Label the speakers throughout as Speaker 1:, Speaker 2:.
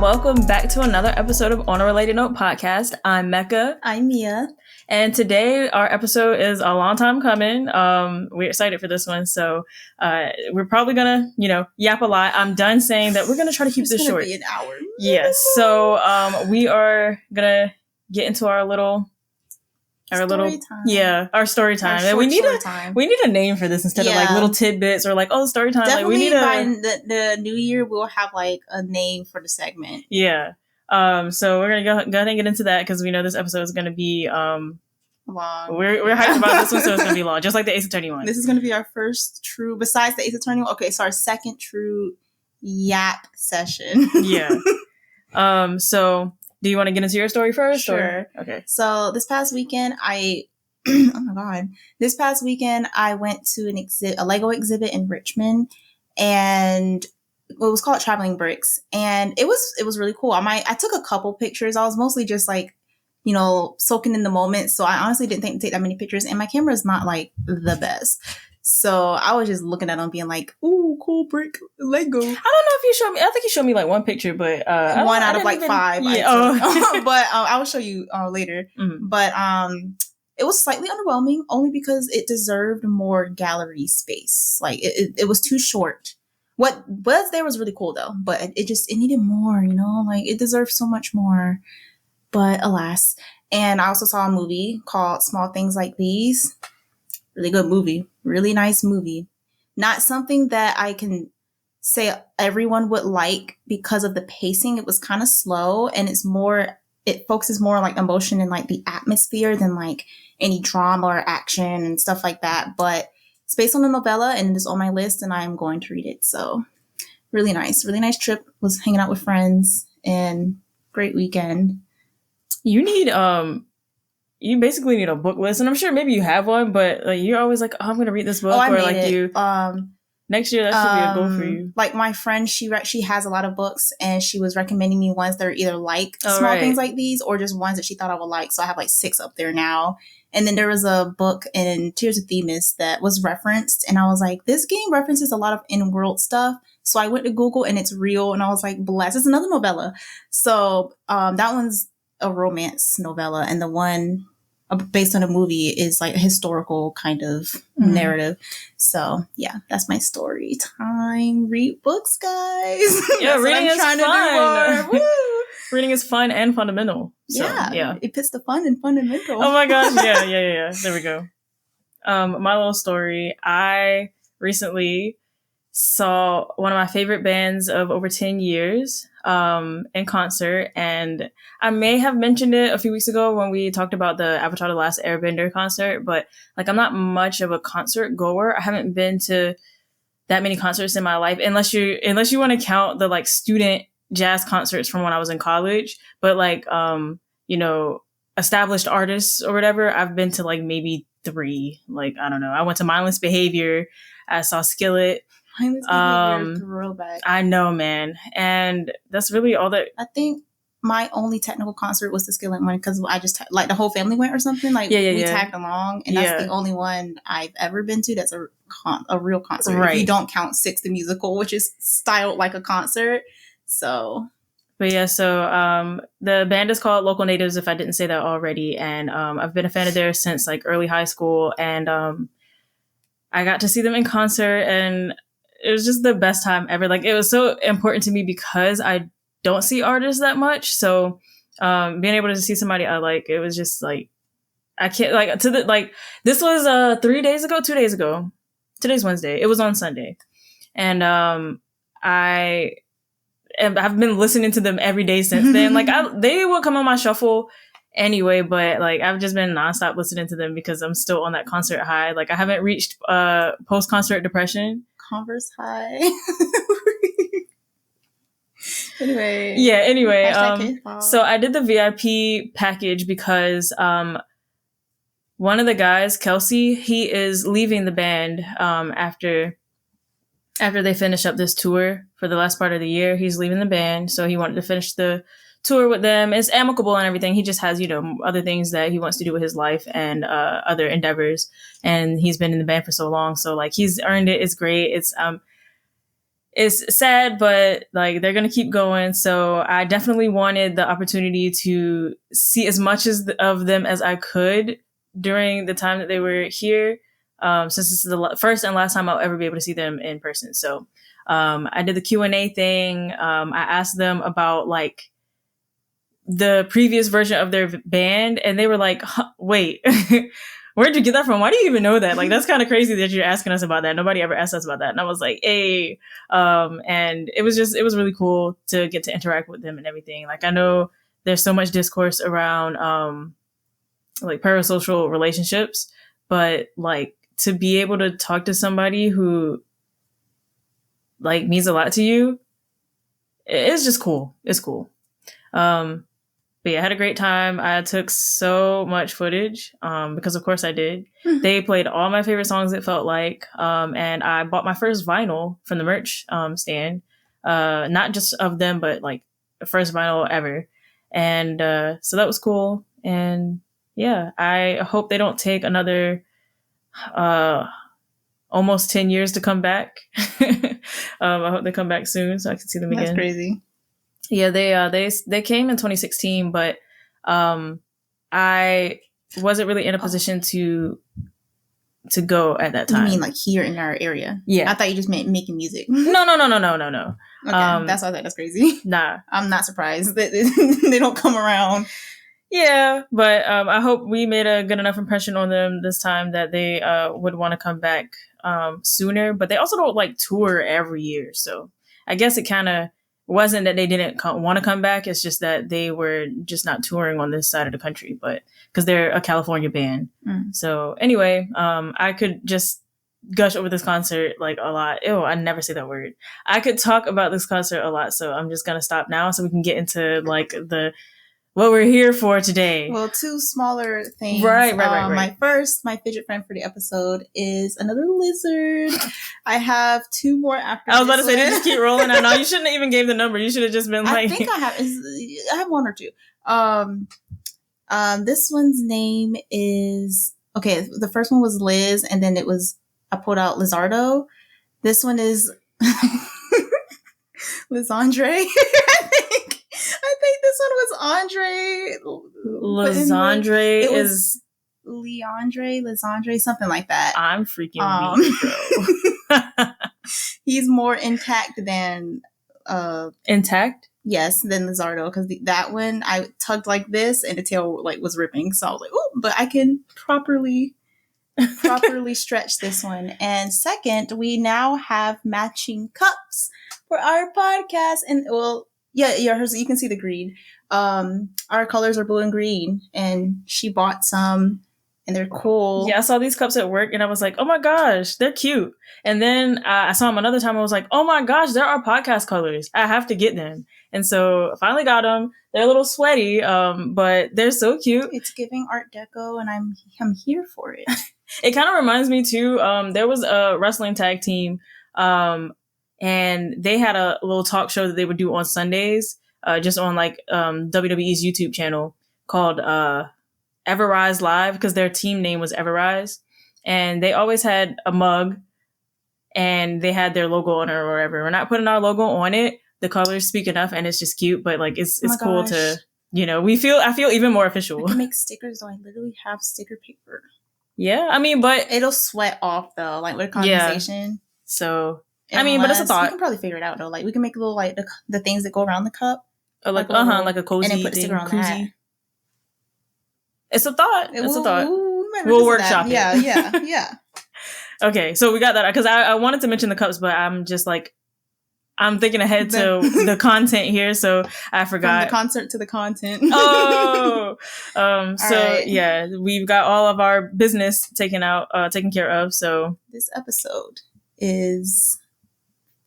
Speaker 1: welcome back to another episode of On a Related Note podcast. I'm Mecca.
Speaker 2: I'm Mia.
Speaker 1: And today our episode is a long time coming. We're excited for this one. So we're probably going to, yap a lot. I'm done saying that we're going to try to keep this short.
Speaker 2: It's going to be an hour.
Speaker 1: Yes. So we are going to get into our story time. And we need a name for this instead of like little tidbits or like, story time.
Speaker 2: Definitely
Speaker 1: like we need
Speaker 2: by the new year we'll have like a name for the segment.
Speaker 1: Yeah. So we're gonna go ahead and get into that because we know this episode is gonna be
Speaker 2: long.
Speaker 1: We're hyped about this one, so it's gonna be long, just like the Ace Attorney one.
Speaker 2: This is gonna be our first true, besides the Ace Attorney one. Okay, so our second true yap session.
Speaker 1: Yeah. So do you want to get into your story first?
Speaker 2: Sure.
Speaker 1: Or? Okay.
Speaker 2: So this past weekend, I went to a Lego exhibit in Richmond, and it was called Traveling Bricks, and it was really cool. I took a couple pictures. I was mostly just like, soaking in the moment. So I honestly didn't think to take that many pictures, and my camera is not like the best. So I was just looking at them being like, ooh, cool brick Lego. I don't know
Speaker 1: if you showed me. I think you showed me like one picture, but
Speaker 2: one out of like five.
Speaker 1: Yeah.
Speaker 2: But I will show you later. Mm-hmm. But it was slightly underwhelming only because it deserved more gallery space. Like it was too short. What was there was really cool though, but it needed more, like it deserved so much more, but alas. And I also saw a movie called Small Things Like These. Really good movie, really nice movie. Not something that I can say everyone would like because of the pacing. It was kind of slow, and it focuses more on like emotion and like the atmosphere than like any drama or action and stuff like that. But it's based on a novella and it is on my list and I am going to read it. So really nice trip. Was hanging out with friends and great weekend.
Speaker 1: You basically need a book list, and I'm sure maybe you have one, but like you're always like, I'm going to read this book, next year that should be a goal for you.
Speaker 2: Like my friend, she has a lot of books, and she was recommending me ones that are either like Small Things Like These or just ones that she thought I would like. So I have like 6 up there now. And then there was a book in Tears of Themis that was referenced, and I was like, this game references a lot of in-world stuff. So I went to Google, and it's real, and I was like, bless, it's another novella. So that one's a romance novella, and the one based on a movie is like a historical kind of narrative. So yeah, that's my story time. Read books, guys.
Speaker 1: Yeah, reading is fun. Woo! Reading is fun and fundamental. So, yeah,
Speaker 2: it puts the fun in fundamental.
Speaker 1: Oh my gosh, yeah. There we go. My little story. I recently saw one of my favorite bands of over 10 years in concert, and I may have mentioned it a few weeks ago when we talked about the Avatar: The Last Airbender concert, but like I'm not much of a concert goer. I haven't been to that many concerts in my life, unless you want to count the like student jazz concerts from when I was in college. But like established artists or whatever, I've been to like maybe 3. Like I don't know. I went to Mindless Behavior. I saw Skillet.
Speaker 2: Throwback.
Speaker 1: I know, man. And that's really all that.
Speaker 2: I think my only technical concert was the Skillet one because I just like the whole family went or something. Like we tagged along, and that's the only one I've ever been to that's a real concert. Right. If you don't count Six the Musical, which is styled like a concert. So.
Speaker 1: But yeah, so the band is called Local Natives, if I didn't say that already, and I've been a fan of theirs since like early high school, and I got to see them in concert, and it was just the best time ever. Like it was so important to me because I don't see artists that much. So being able to see somebody I like, it was just like I can't like this was 2 days ago. Today's Wednesday. It was on Sunday. And I've been listening to them every day since then. Like they will come on my shuffle anyway, but like I've just been nonstop listening to them because I'm still on that concert high. Like I haven't reached post-concert depression.
Speaker 2: Converse high. Anyway.
Speaker 1: So I did the VIP package because one of the guys, Kelsey, he is leaving the band after they finish up this tour for the last part of the year. He's leaving the band, so he wanted to finish the tour with them. It's amicable and everything. He just has, other things that he wants to do with his life and other endeavors. And he's been in the band for so long. So like he's earned it. It's great. it's sad, but like they're gonna keep going. So I definitely wanted the opportunity to see as much of them as I could during the time that they were here. Since this is the first and last time I'll ever be able to see them in person. So I did the Q&A thing. I asked them about like the previous version of their band, and they were like, wait, where'd you get that from? Why do you even know that? Like, that's kind of crazy that you're asking us about that. Nobody ever asked us about that. And I was like, hey. And it was really cool to get to interact with them and everything. Like, I know there's so much discourse around like parasocial relationships, but like to be able to talk to somebody who like means a lot to you, it's just cool. It's cool. But yeah, I had a great time. I took so much footage because, of course, I did. They played all my favorite songs, it felt like. And I bought my first vinyl from the merch stand. Not just of them, but like the first vinyl ever. And so that was cool. And yeah, I hope they don't take another almost 10 years to come back. I hope they come back soon so I can see them again.
Speaker 2: That's crazy.
Speaker 1: Yeah, they came in 2016, but I wasn't really in a position to go at that time.
Speaker 2: You mean like here in our area?
Speaker 1: Yeah.
Speaker 2: I thought you just meant making music.
Speaker 1: No.
Speaker 2: Okay, that's why that's crazy.
Speaker 1: Nah.
Speaker 2: I'm not surprised that they don't come around.
Speaker 1: Yeah, but I hope we made a good enough impression on them this time that they would want to come back sooner. But they also don't like tour every year, so I guess it kind of wasn't that they didn't want to come back. It's just that they were just not touring on this side of the country, but because they're a California band. So anyway, I could just gush over this concert like a lot. Ew, I never say that word. I could talk about this concert a lot, so I'm just gonna stop now so we can get into like what we're here for today.
Speaker 2: Well, two smaller things.
Speaker 1: Right.
Speaker 2: My fidget friend for the episode is another lizard. I have two more after.
Speaker 1: I was about to say, they just keep rolling. I know you shouldn't have even gave the number. You should have just been like.
Speaker 2: I think I have one or two. This one's name is the first one was Liz, and then I pulled out Lizardo. This one is Lizandre. I think this one was Andre.
Speaker 1: Lizandre is
Speaker 2: Lizandre, something like that.
Speaker 1: I'm freaking weak, bro.
Speaker 2: He's more intact than
Speaker 1: intact.
Speaker 2: Yes, than Lizardo, because that one I tugged like this and the tail like was ripping. So I was like, oh, but I can properly stretch this one. And second, we now have matching cups for our podcast, and Yeah, you can see the green. Our colors are blue and green, and she bought some, and they're cool.
Speaker 1: Yeah, I saw these cups at work, and I was like, oh my gosh, they're cute. And then I saw them another time, I was like, oh my gosh, there are podcast colors. I have to get them. And so I finally got them. They're a little sweaty, but they're so cute.
Speaker 2: It's giving Art Deco, and I'm here for it.
Speaker 1: It kind of reminds me, too, there was a wrestling tag team, and they had a little talk show that they would do on Sundays, just on like WWE's YouTube channel called Everrise Live, because their team name was Everrise. And they always had a mug and they had their logo on it or whatever. We're not putting our logo on it. The colors speak enough and it's just cute, but like it's cool to, I feel even more official.
Speaker 2: I can make stickers though. I literally have sticker paper.
Speaker 1: Yeah, I mean, but
Speaker 2: it'll sweat off though, like with condensation.
Speaker 1: Yeah. So but it's a thought.
Speaker 2: We can probably figure it out though. Like we can make little like the things that go around the cup.
Speaker 1: Like a cozy
Speaker 2: and then put a sticker on that.
Speaker 1: It's a thought. We'll workshop it.
Speaker 2: Yeah.
Speaker 1: Okay, so we got that because I wanted to mention the cups, but I'm just like I'm thinking ahead to the content here, so I forgot.
Speaker 2: From the concert to the content.
Speaker 1: So
Speaker 2: right.
Speaker 1: Yeah, we've got all of our business taken care of. So
Speaker 2: this episode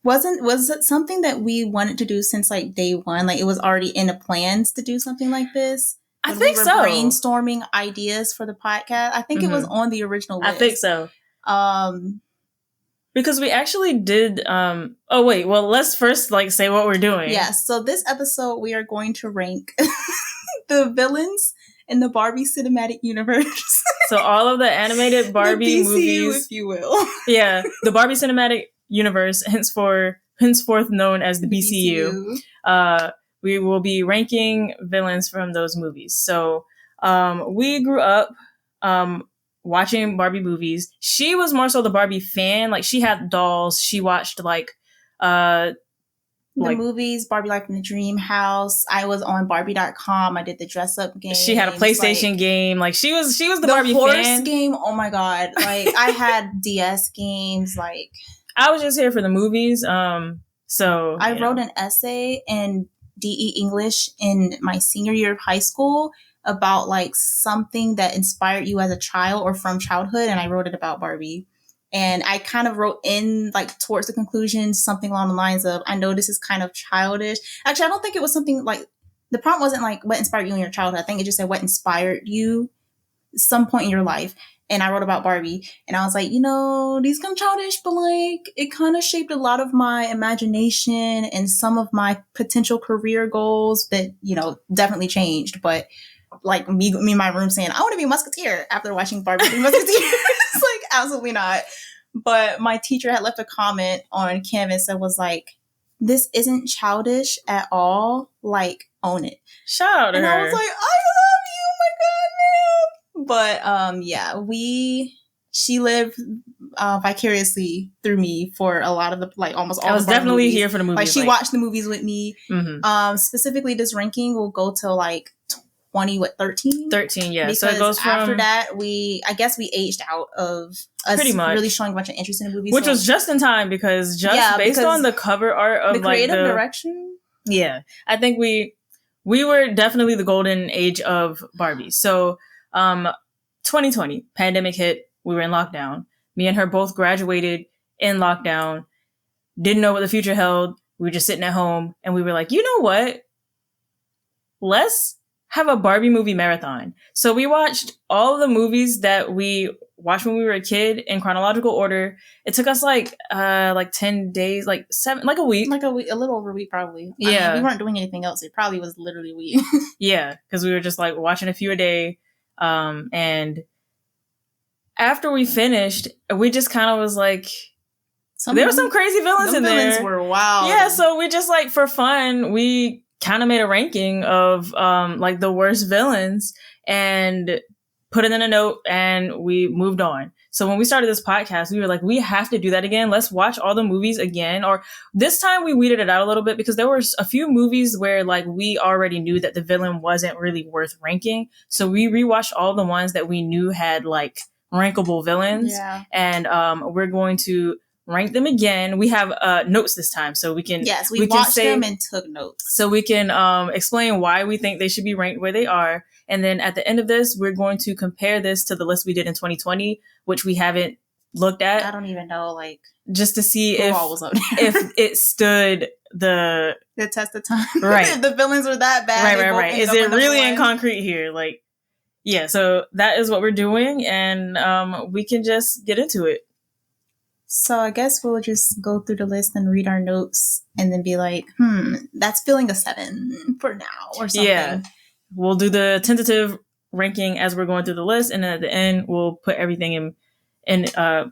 Speaker 2: was it something that we wanted to do since like day one? Like it was already in the plans to do something like this?
Speaker 1: I think
Speaker 2: we were brainstorming ideas for the podcast. I think it was on the original list.
Speaker 1: I think so. Because we actually did let's first like say what we're doing.
Speaker 2: Yes. So this episode we are going to rank the villains in the Barbie cinematic universe.
Speaker 1: So all of the animated Barbie
Speaker 2: the BCU,
Speaker 1: movies,
Speaker 2: if you will.
Speaker 1: Yeah, the Barbie cinematic universe, hence for henceforth known as the BCU. We will be ranking villains from those movies. So we grew up watching Barbie movies. She was more so the Barbie fan. Like, she had dolls. She watched
Speaker 2: the movies, Barbie Life in the Dream House. I was on Barbie.com. I did the dress up game.
Speaker 1: She had a PlayStation game. Like, she was the Barbie
Speaker 2: horse
Speaker 1: fan.
Speaker 2: Game. Oh my God. Like, I had DS games. Like,
Speaker 1: I was just here for the movies. So
Speaker 2: I wrote an essay in DE English in my senior year of high school about like something that inspired you as a child or from childhood. And I wrote it about Barbie. And I kind of wrote in, like, towards the conclusion, something along the lines of, I know this is kind of childish. Actually, I don't think it was something like, the prompt wasn't like, what inspired you in your childhood. I think it just said, what inspired you at some point in your life. And I wrote about Barbie. And I was like, you know, these come childish, but like, it kind of shaped a lot of my imagination and some of my potential career goals that, you know, definitely changed. But like me in my room saying, I want to be a Musketeer after watching Barbie the Musketeer. It's like, absolutely not. But my teacher had left a comment on Canvas that was like, this isn't childish at all. Like, own it.
Speaker 1: Shout out to her.
Speaker 2: And I was like, I love you. Oh my God, man. But yeah, she lived vicariously through me for a lot of the, like, almost all.
Speaker 1: I was definitely
Speaker 2: movies.
Speaker 1: here for the movies.
Speaker 2: Like, she watched the movies with me. Mm-hmm. Specifically, this ranking will go to like 13?
Speaker 1: 13, yeah.
Speaker 2: Because
Speaker 1: so it goes from,
Speaker 2: after that, I guess we aged out of us
Speaker 1: pretty much
Speaker 2: really showing a bunch of interest in the movies.
Speaker 1: Which was just in time because based on the cover art of
Speaker 2: the creative direction.
Speaker 1: Yeah. I think we were definitely the golden age of Barbie. So 2020, pandemic hit, we were in lockdown. Me and her both graduated in lockdown, didn't know what the future held. We were just sitting at home and we were like, you know what? Let's have a Barbie movie marathon. So we watched all of the movies that we watched when we were a kid in chronological order. It took us like 10 days, like a week.
Speaker 2: A little over a week probably.
Speaker 1: Yeah.
Speaker 2: I mean, we weren't doing anything else. It probably was literally a week.
Speaker 1: Yeah, because we were just like watching a few a day. And after we finished, we just kind of was like, there were some crazy villains in there. The
Speaker 2: villains were wild.
Speaker 1: Yeah, so we just like, for fun, we kind of made a ranking of like the worst villains and put it in a note and we moved on. So when we started this podcast, we were like, we have to do that again. Let's watch all the movies again. Or this time we weeded it out a little bit because there were a few movies where like we already knew that the villain wasn't really worth ranking. So we rewatched all the ones that we knew had like rankable villains.
Speaker 2: Yeah.
Speaker 1: And we're going to rank them again. We have notes this time, so we can
Speaker 2: we watched them and took notes,
Speaker 1: so we can explain why we think they should be ranked where they are. And then at the end of this, we're going to compare this to the list we did in 2020, which we haven't looked at.
Speaker 2: I don't even know, like,
Speaker 1: just to see if it stood the
Speaker 2: test of time.
Speaker 1: Right.
Speaker 2: If the villains were that bad.
Speaker 1: Right. Is it really in concrete here? Like, yeah. So that is what we're doing, and we can just get into it.
Speaker 2: So I guess we'll just go through the list and read our notes and then be like, that's feeling a 7 for now or something. Yeah.
Speaker 1: We'll do the tentative ranking as we're going through the list. And then at the end, we'll put everything in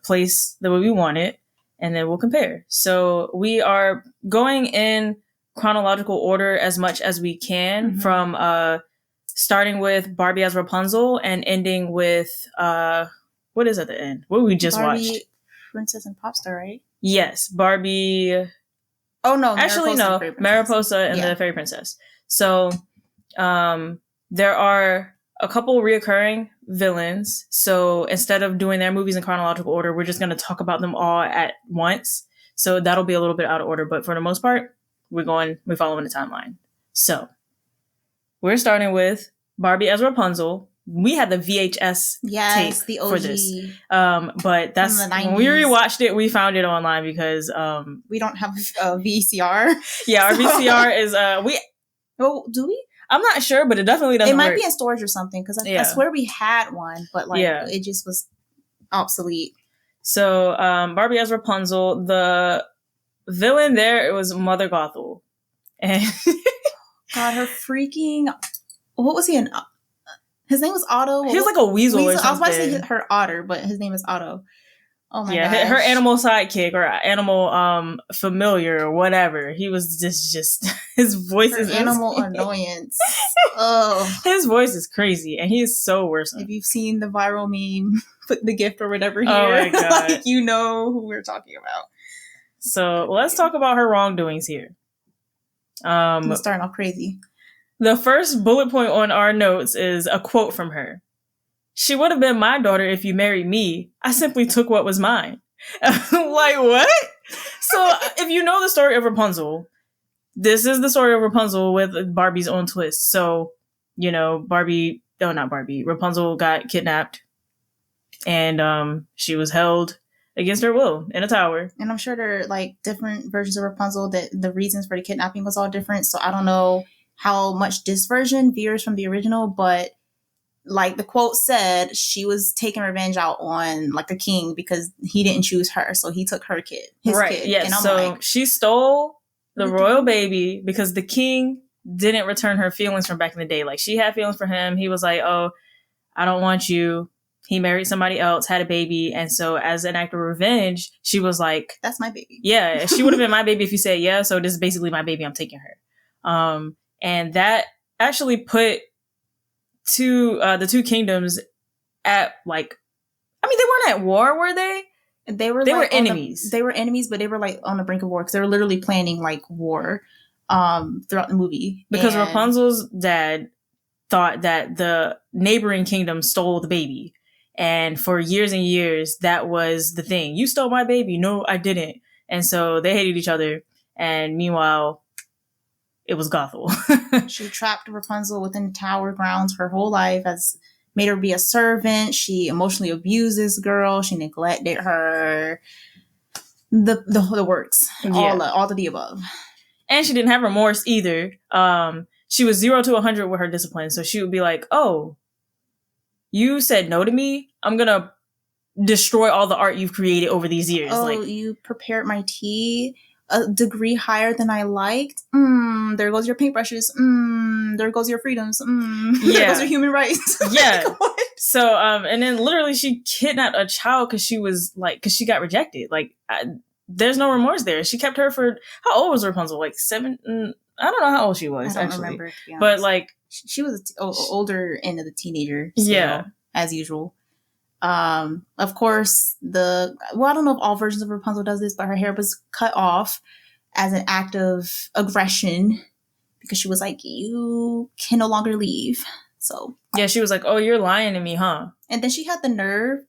Speaker 1: place the way we want it. And then we'll compare. So we are going in chronological order as much as we can, from starting with Barbie as Rapunzel and ending with, what is at the end? What we just watched?
Speaker 2: Princess and Popstar, right?
Speaker 1: Yes, Barbie.
Speaker 2: Oh no,
Speaker 1: actually no, Mariposa and the Fairy Princess. So, there are a couple reoccurring villains. So instead of doing their movies in chronological order, we're just going to talk about them all at once. So that'll be a little bit out of order, but for the most part, we're following the timeline. So we're starting with Barbie as Rapunzel. We had the VHS tape
Speaker 2: the OG
Speaker 1: for this. But that's when we rewatched it, we found it online because
Speaker 2: we don't have a VCR.
Speaker 1: Yeah, our VCR is
Speaker 2: Oh, do we?
Speaker 1: I'm not sure, but it definitely doesn't.
Speaker 2: It might
Speaker 1: work.
Speaker 2: be in storage or something because I swear we had one, but like it just was obsolete.
Speaker 1: So Barbie as Rapunzel, the villain there, it was Mother Gothel, and
Speaker 2: God, her freaking what was he in? His name was Otto.
Speaker 1: He was like a weasel or something.
Speaker 2: I was about to say her Otter, but his name is Otto. Oh my
Speaker 1: gosh. Her animal sidekick or animal familiar or whatever. He was just his voice is
Speaker 2: animal annoyance. Oh,
Speaker 1: his voice is crazy, and he is so worse.
Speaker 2: If you've seen the viral meme, put the gift or whatever here,
Speaker 1: oh my god,
Speaker 2: like, you know who we're talking about.
Speaker 1: So let's talk about her wrongdoings here.
Speaker 2: We're starting off crazy.
Speaker 1: The first bullet point on our notes is a quote from her. She would have been my daughter if you married me. I simply took what was mine. Like, what? So, if you know the story of Rapunzel, this is the story of Rapunzel with Barbie's own twist. So, you know, Rapunzel got kidnapped. And she was held against her will in a tower.
Speaker 2: And I'm sure there are, like, different versions of Rapunzel that the reasons for the kidnapping was all different. So, I don't know how much this version veers from the original, but like the quote said, she was taking revenge out on like the king because he didn't choose her, so he took her kid, his kid.
Speaker 1: Yes. And I'm so she stole the royal baby because the king didn't return her feelings from back in the day. Like, she had feelings for him. He was like, "Oh, I don't want you." He married somebody else, had a baby, and so as an act of revenge, she was like,
Speaker 2: "That's my baby."
Speaker 1: Yeah, she would have been my baby if you said yeah. So this is basically my baby. I'm taking her. And that actually put the two kingdoms at, like, I mean, they weren't at war, were they? They were enemies.
Speaker 2: They were enemies, but they were like on the brink of war because they were literally planning like war throughout the movie.
Speaker 1: Because Rapunzel's dad thought that the neighboring kingdom stole the baby. And for years and years, that was the thing. You stole my baby. No, I didn't. And so they hated each other. And meanwhile, it was Gothel.
Speaker 2: She trapped Rapunzel within the tower grounds her whole life, has made her be a servant. She emotionally abused this girl. She neglected her. The works. Yeah. All of the above.
Speaker 1: And she didn't have remorse either. She was 0 to 100 with her discipline. So she would be like, "Oh, you said no to me? I'm going to destroy all the art you've created over these years."
Speaker 2: Oh, like, you prepared my tea a degree higher than I liked. There goes your paintbrushes. There goes your freedoms. There goes your human rights.
Speaker 1: Yeah. So, and then literally she kidnapped a child because she got rejected. Like, there's no remorse there. She kept her for, how old was Rapunzel? Like 7? I don't know how old she was, actually. Remember, but like,
Speaker 2: she was older end of the teenager. Still, as usual. Of course, I don't know if all versions of Rapunzel does this, but her hair was cut off as an act of aggression because she was like, "You can no longer leave." So
Speaker 1: yeah, she was like, "Oh, you're lying to me, huh?"
Speaker 2: And then she had the nerve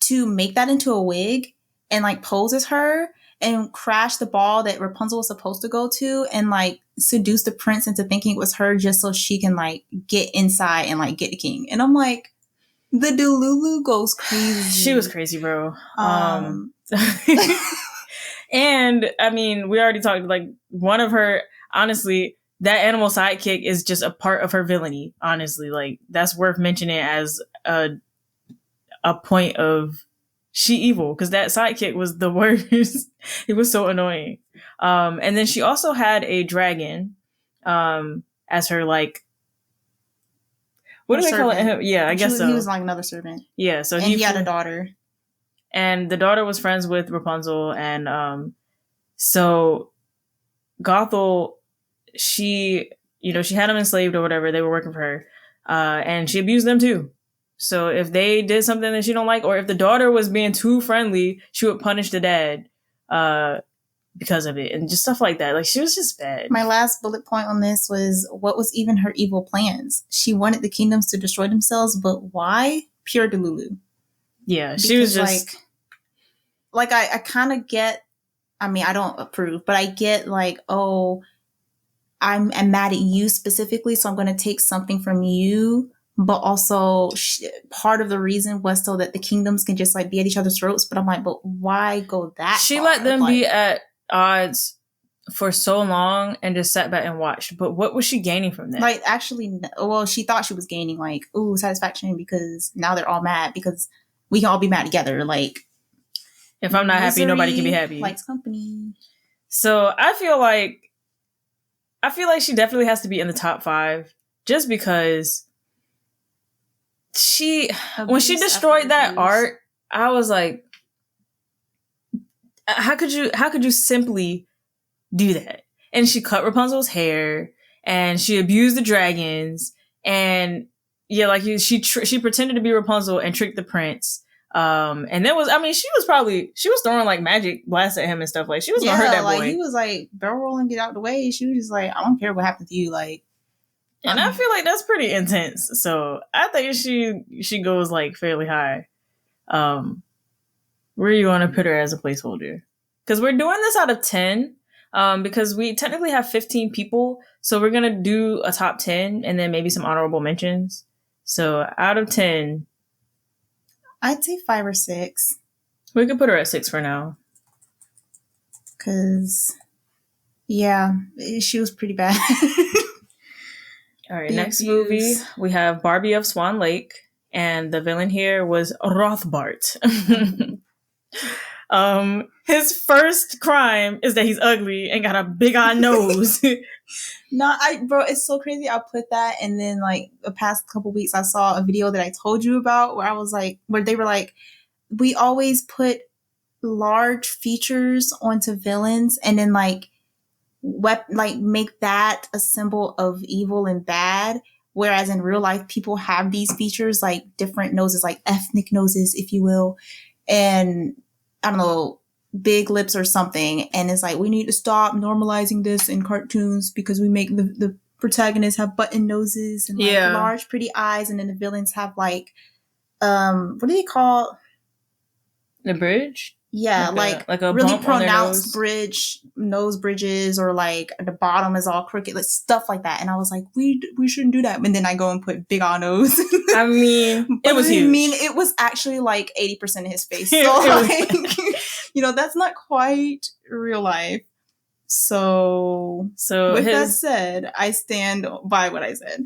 Speaker 2: to make that into a wig and like pose as her and crash the ball that Rapunzel was supposed to go to and like seduce the prince into thinking it was her just so she can like get inside and like get the king. And I'm like, the Delulu goes crazy.
Speaker 1: She was crazy, bro. And I mean, we already talked, like, one of her, honestly, that animal sidekick is just a part of her villainy. Honestly, like, that's worth mentioning as a point of she evil, because that sidekick was the worst. It was so annoying. And then she also had a dragon as her, like, what do they call it? Yeah, I guess so.
Speaker 2: He was like another servant.
Speaker 1: Yeah, so
Speaker 2: he had a daughter.
Speaker 1: And the daughter was friends with Rapunzel. And so Gothel, she had them enslaved or whatever. They were working for her. And she abused them too. So if they did something that she don't like, or if the daughter was being too friendly, she would punish the dad because of it. And just stuff like that. Like, she was just bad.
Speaker 2: My last bullet point on this was, what was even her evil plans? She wanted the kingdoms to destroy themselves, but why? Pure Delulu.
Speaker 1: Yeah, because she was just...
Speaker 2: Like, I kind of get... I mean, I don't approve, but I get, like, oh, I'm mad at you specifically, so I'm going to take something from you. But also, part of the reason was so that the kingdoms can just, like, be at each other's throats. But I'm like, but why go that
Speaker 1: She
Speaker 2: far?
Speaker 1: let them be at odds for so long and just sat back and watched. But what was she gaining from that?
Speaker 2: Like, actually, well, she thought she was gaining, like, ooh, satisfaction because now they're all mad because we can all be mad together. Like,
Speaker 1: if I'm not happy, nobody can be happy.
Speaker 2: Likes company.
Speaker 1: So I feel like she definitely has to be in the top 5 just because when she destroyed that art, I was like, how could you simply do that? And she cut Rapunzel's hair, and she abused the dragons, and yeah, like she pretended to be Rapunzel and tricked the prince. And then she was throwing like magic blasts at him and stuff. Like, she was gonna hurt that boy.
Speaker 2: Like, he was like barrel rolling, get out the way. She was just like, I don't care what happened to you, like.
Speaker 1: And I feel like that's pretty intense. So I think she goes like fairly high. Where do you want to put her as a placeholder? Because we're doing this out of 10. Because we technically have 15 people, so we're gonna do a top 10 and then maybe some honorable mentions. So out of 10,
Speaker 2: I'd say 5 or 6.
Speaker 1: We could put her at 6 for now.
Speaker 2: Cause, yeah, she was pretty bad.
Speaker 1: All right, next movie we have Barbie of Swan Lake, and the villain here was Rothbart. His first crime is that he's ugly and got a big odd nose.
Speaker 2: Bro, it's so crazy. I put that, and then like the past couple weeks, I saw a video that I told you about where they were like, we always put large features onto villains, and then like make that a symbol of evil and bad. Whereas in real life, people have these features, like different noses, like ethnic noses, if you will, and I don't know, big lips or something. And it's like, we need to stop normalizing this in cartoons because we make the protagonists have button noses and like large, pretty eyes. And then the villains have like, what do they call?
Speaker 1: The bridge?
Speaker 2: Yeah, like a really pronounced nose bridges, or like the bottom is all crooked, like stuff like that. And I was like, we shouldn't do that. And then I go and put big on nose.
Speaker 1: I mean, it was huge.
Speaker 2: It was actually like 80% of his face. So like, that's not quite real life. So with that said, I stand by what I said.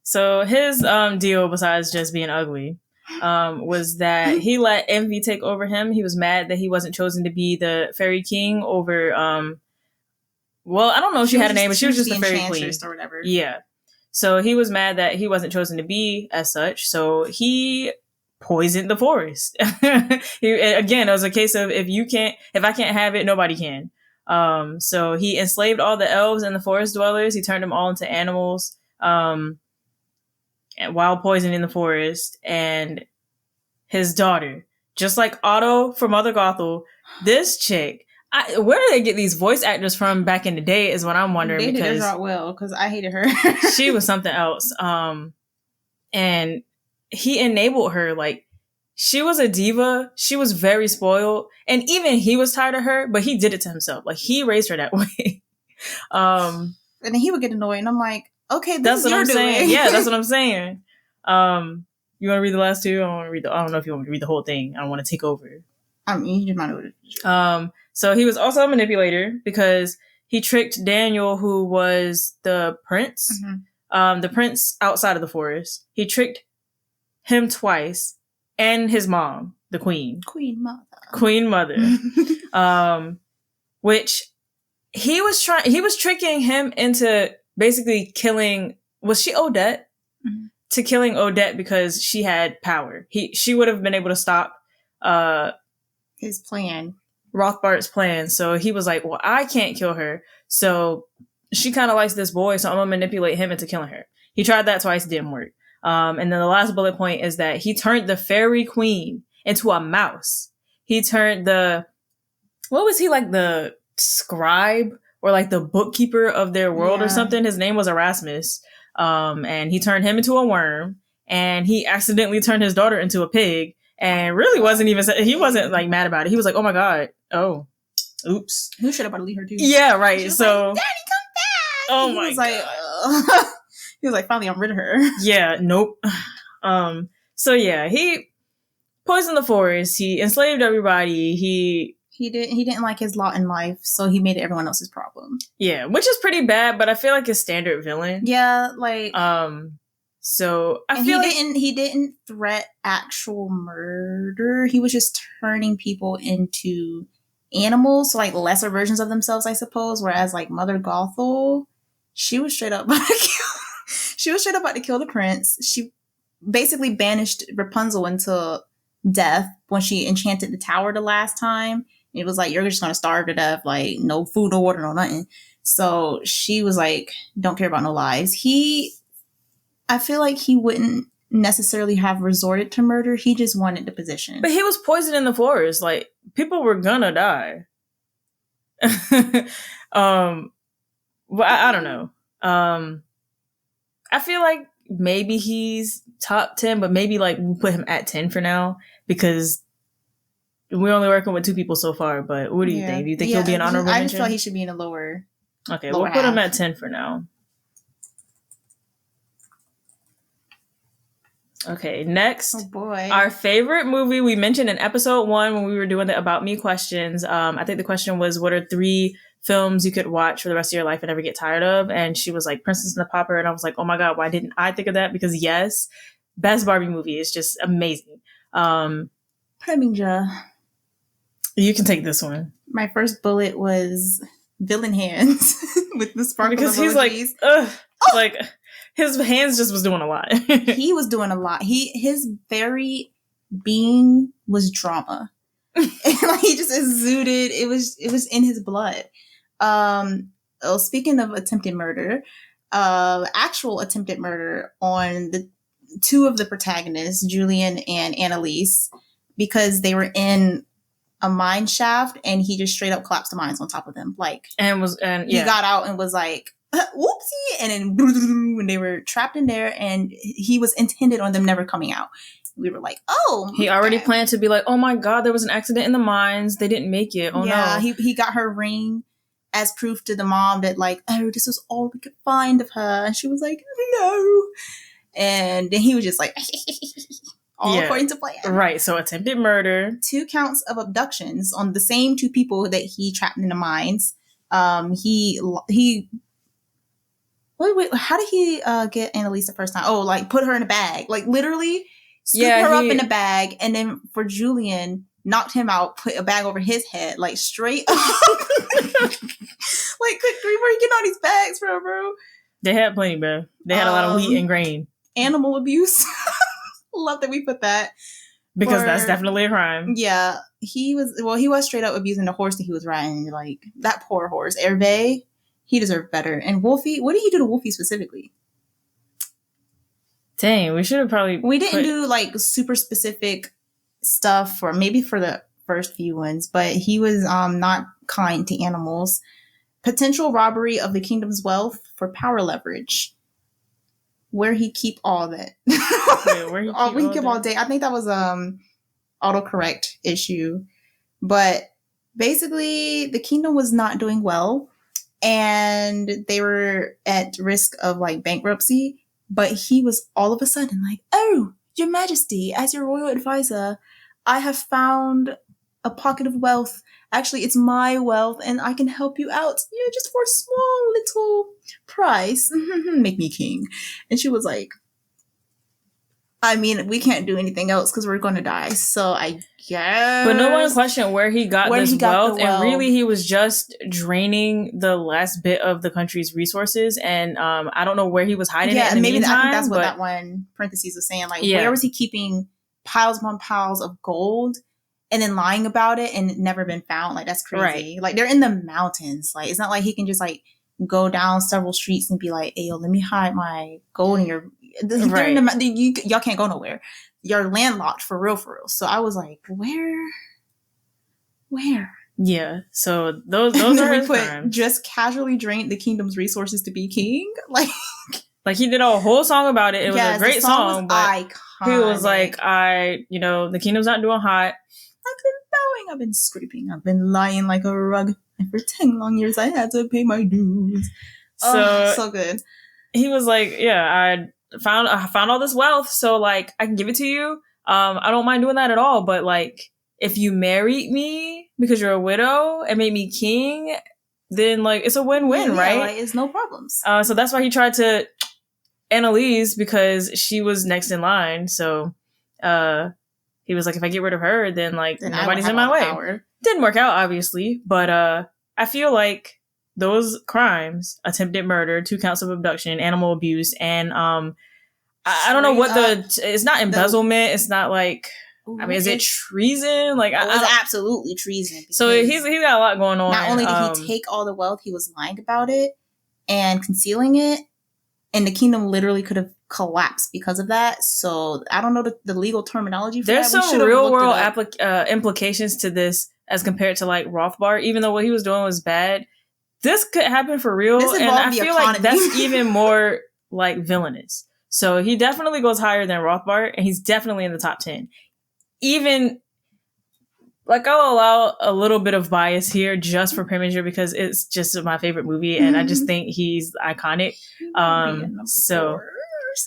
Speaker 1: So his deal, besides just being ugly, was that he let envy take over him. He was mad that he wasn't chosen to be the fairy king over well, I don't know if she had a name, but she was just the fairy queen
Speaker 2: or whatever.
Speaker 1: Yeah. So he was mad that he wasn't chosen to be as such, so he poisoned the forest. Again, it was a case of if I can't have it, nobody can. So he enslaved all the elves and the forest dwellers. He turned them all into animals. While poisoning the forest, and his daughter, just like Otto from Mother Gothel, this chick, where do they get these voice actors from back in the day is what I'm wondering.
Speaker 2: They did her job well, because I hated her.
Speaker 1: She was something else. And he enabled her. Like, she was a diva. She was very spoiled. And even he was tired of her, but he did it to himself. Like, he raised her that way.
Speaker 2: And then he would get annoyed, and I'm like, okay,
Speaker 1: that's what I'm saying. Yeah, that's what I'm saying. You want to read the last two? I don't know if you want me to read the whole thing. I don't want to take over.
Speaker 2: I mean, you just might know it.
Speaker 1: So he was also a manipulator because he tricked Daniel, who was the prince, the prince outside of the forest. He tricked him twice, and his mom, the queen mother, which he was tricking him into basically killing. Was she Odette? Mm-hmm. To killing Odette because she had power. She would have been able to stop
Speaker 2: his plan,
Speaker 1: Rothbart's plan. So he was like, well, I can't kill her. So she kind of likes this boy, so I'm gonna manipulate him into killing her. He tried that twice, didn't work. And then the last bullet point is that he turned the fairy queen into a mouse. He turned what was he, like the scribe or like the bookkeeper of their world or something? His name was Erasmus. And he turned him into a worm, and he accidentally turned his daughter into a pig, and really he wasn't like mad about it. He was like, oh my God. Oh, oops.
Speaker 2: Who should have about to leave her too?
Speaker 1: Yeah, right. So,
Speaker 2: like, Daddy, come back.
Speaker 1: Oh my God.
Speaker 2: He was like, finally, I'm rid of her.
Speaker 1: Yeah, nope. So yeah, he poisoned the forest. He enslaved everybody. He
Speaker 2: didn't like his lot in life, so he made it everyone else's problem.
Speaker 1: Yeah, which is pretty bad, but I feel like a standard villain.
Speaker 2: Yeah, like
Speaker 1: so
Speaker 2: he didn't threat actual murder. He was just turning people into animals, so like lesser versions of themselves, I suppose. Whereas like Mother Gothel, she was straight up about to kill the prince. She basically banished Rapunzel into death when she enchanted the tower the last time. It was like, you're just going to starve to death. Like, no food, no water, no nothing. So she was like, don't care about no lives. I feel like he wouldn't necessarily have resorted to murder. He just wanted the position.
Speaker 1: But he was poisoned in the forest. Like, people were gonna die. Well, I don't know. I feel like maybe he's top 10, but maybe like we'll put him at 10 for now because we're only working with 2 people so far. But what do you think? Do you think he'll be an honorable mention?
Speaker 2: I just feel like he should be in a lower.
Speaker 1: Okay, we'll put him at 10 for now. Okay, next.
Speaker 2: Oh boy.
Speaker 1: Our favorite movie we mentioned in episode 1 when we were doing the About Me questions. I think the question was, what are 3 films you could watch for the rest of your life and never get tired of? And she was like, Princess and the Pauper. And I was like, oh my God, why didn't I think of that? Because yes, best Barbie movie is just amazing.
Speaker 2: Preminger.
Speaker 1: You can take this one.
Speaker 2: My first bullet was Villain Hands with the sparkle
Speaker 1: because he's
Speaker 2: emojis.
Speaker 1: Like his hands just was doing a lot.
Speaker 2: He was doing a lot. His very being was drama. Like, he just exuded. It was in his blood. Speaking of attempted murder, actual attempted murder on the 2 of the protagonists, Julian and Annalise, because they were in a mine shaft and he just straight up collapsed the mines on top of them. Like, he got out and was like, whoopsie, and then when they were trapped in there, and he was intended on them never coming out. We were like, oh,
Speaker 1: he already planned to be like, oh my God, there was an accident in the mines, they didn't make it. Oh no.
Speaker 2: He got her ring as proof to the mom that like, oh, this was all we could find of her, and she was like, no. And then he was just like, all according to plan.
Speaker 1: Right. So attempted murder,
Speaker 2: 2 counts of abductions on the same 2 people that he trapped in the mines. Wait, how did he get Annalise the first time? Oh, like put her in a bag. Like literally scoop her up in a bag, and then for Julian, knocked him out, put a bag over his head, like straight up. Like, good grief, where you getting all these bags from, bro?
Speaker 1: They had plenty, bro. They had a lot of wheat and grain.
Speaker 2: Animal abuse. Love that we put that.
Speaker 1: Because that's definitely a crime.
Speaker 2: Yeah. He was straight up abusing the horse that he was riding. Like, that poor horse. Hervé, he deserved better. And Wolfie, what did he do to Wolfie specifically?
Speaker 1: Dang, we should have probably...
Speaker 2: We didn't do, like, super specific stuff, or maybe for the first few ones, but he was not kind to animals. Potential robbery of the kingdom's wealth for power leverage. Where he keep all that?
Speaker 1: Wait, where he keep
Speaker 2: all day? I think that was autocorrect issue. But basically, the kingdom was not doing well, and they were at risk of like bankruptcy. But he was all of a sudden like, "Oh, Your Majesty, as your royal advisor, I have found a pocket of wealth. Actually, it's my wealth, and I can help you out, just for a small little price. Make me king." And she was like, I mean, we can't do anything else because we're going to die. So I guess.
Speaker 1: But no one questioned where he got this wealth. And really, he was just draining the last bit of the country's resources. And I don't know where he was hiding it in the meantime.
Speaker 2: I think that's what that one parentheses was saying. Like, where was he keeping piles upon piles of gold? And then lying about it and never been found. Like, that's crazy. Right. Like, they're in the mountains. Like, it's not like he can just, like, go down several streets and be like, hey, yo, let me hide my gold in your... Right. Y'all can't go nowhere. You're landlocked for real. So I was like, where?
Speaker 1: Yeah. So those are his crimes.
Speaker 2: Just casually drained the kingdom's resources to be king?
Speaker 1: Like he did a whole song about it. It was a great song, but iconic. He was like, the kingdom's not doing hot.
Speaker 2: I've been bowing, I've been scraping, I've been lying like a rug, and for 10 long years I had to pay my dues. So good.
Speaker 1: He was like, I found all this wealth, so like I can give it to you. I don't mind doing that at all, but like if you marry me because you're a widow and made me king, then like it's a win-win, right?
Speaker 2: Like, it's no problems.
Speaker 1: So that's why he tried to Annalise, because she was next in line. So he was like, if I get rid of her, then nobody's in my way. Power. Didn't work out, obviously, but I feel like those crimes, attempted murder, 2 counts of abduction, animal abuse, and I don't know what it's not embezzlement. It's not like I mean, is it treason? Like,
Speaker 2: it was absolutely treason.
Speaker 1: So he's got a lot going on.
Speaker 2: Not only did he take all the wealth, he was lying about it and concealing it, and the kingdom literally could have collapsed because of that. So I don't know the legal terminology for
Speaker 1: There's
Speaker 2: that.
Speaker 1: some real world implications to this as compared to like Rothbart. Even though what he was doing was bad, this could happen for real, and I feel like that's even more like villainous. So he definitely goes higher than Rothbart, and he's definitely in the top 10. Even like I'll allow a little bit of bias here just for Preminger because it's just my favorite movie, and I just think he's iconic. So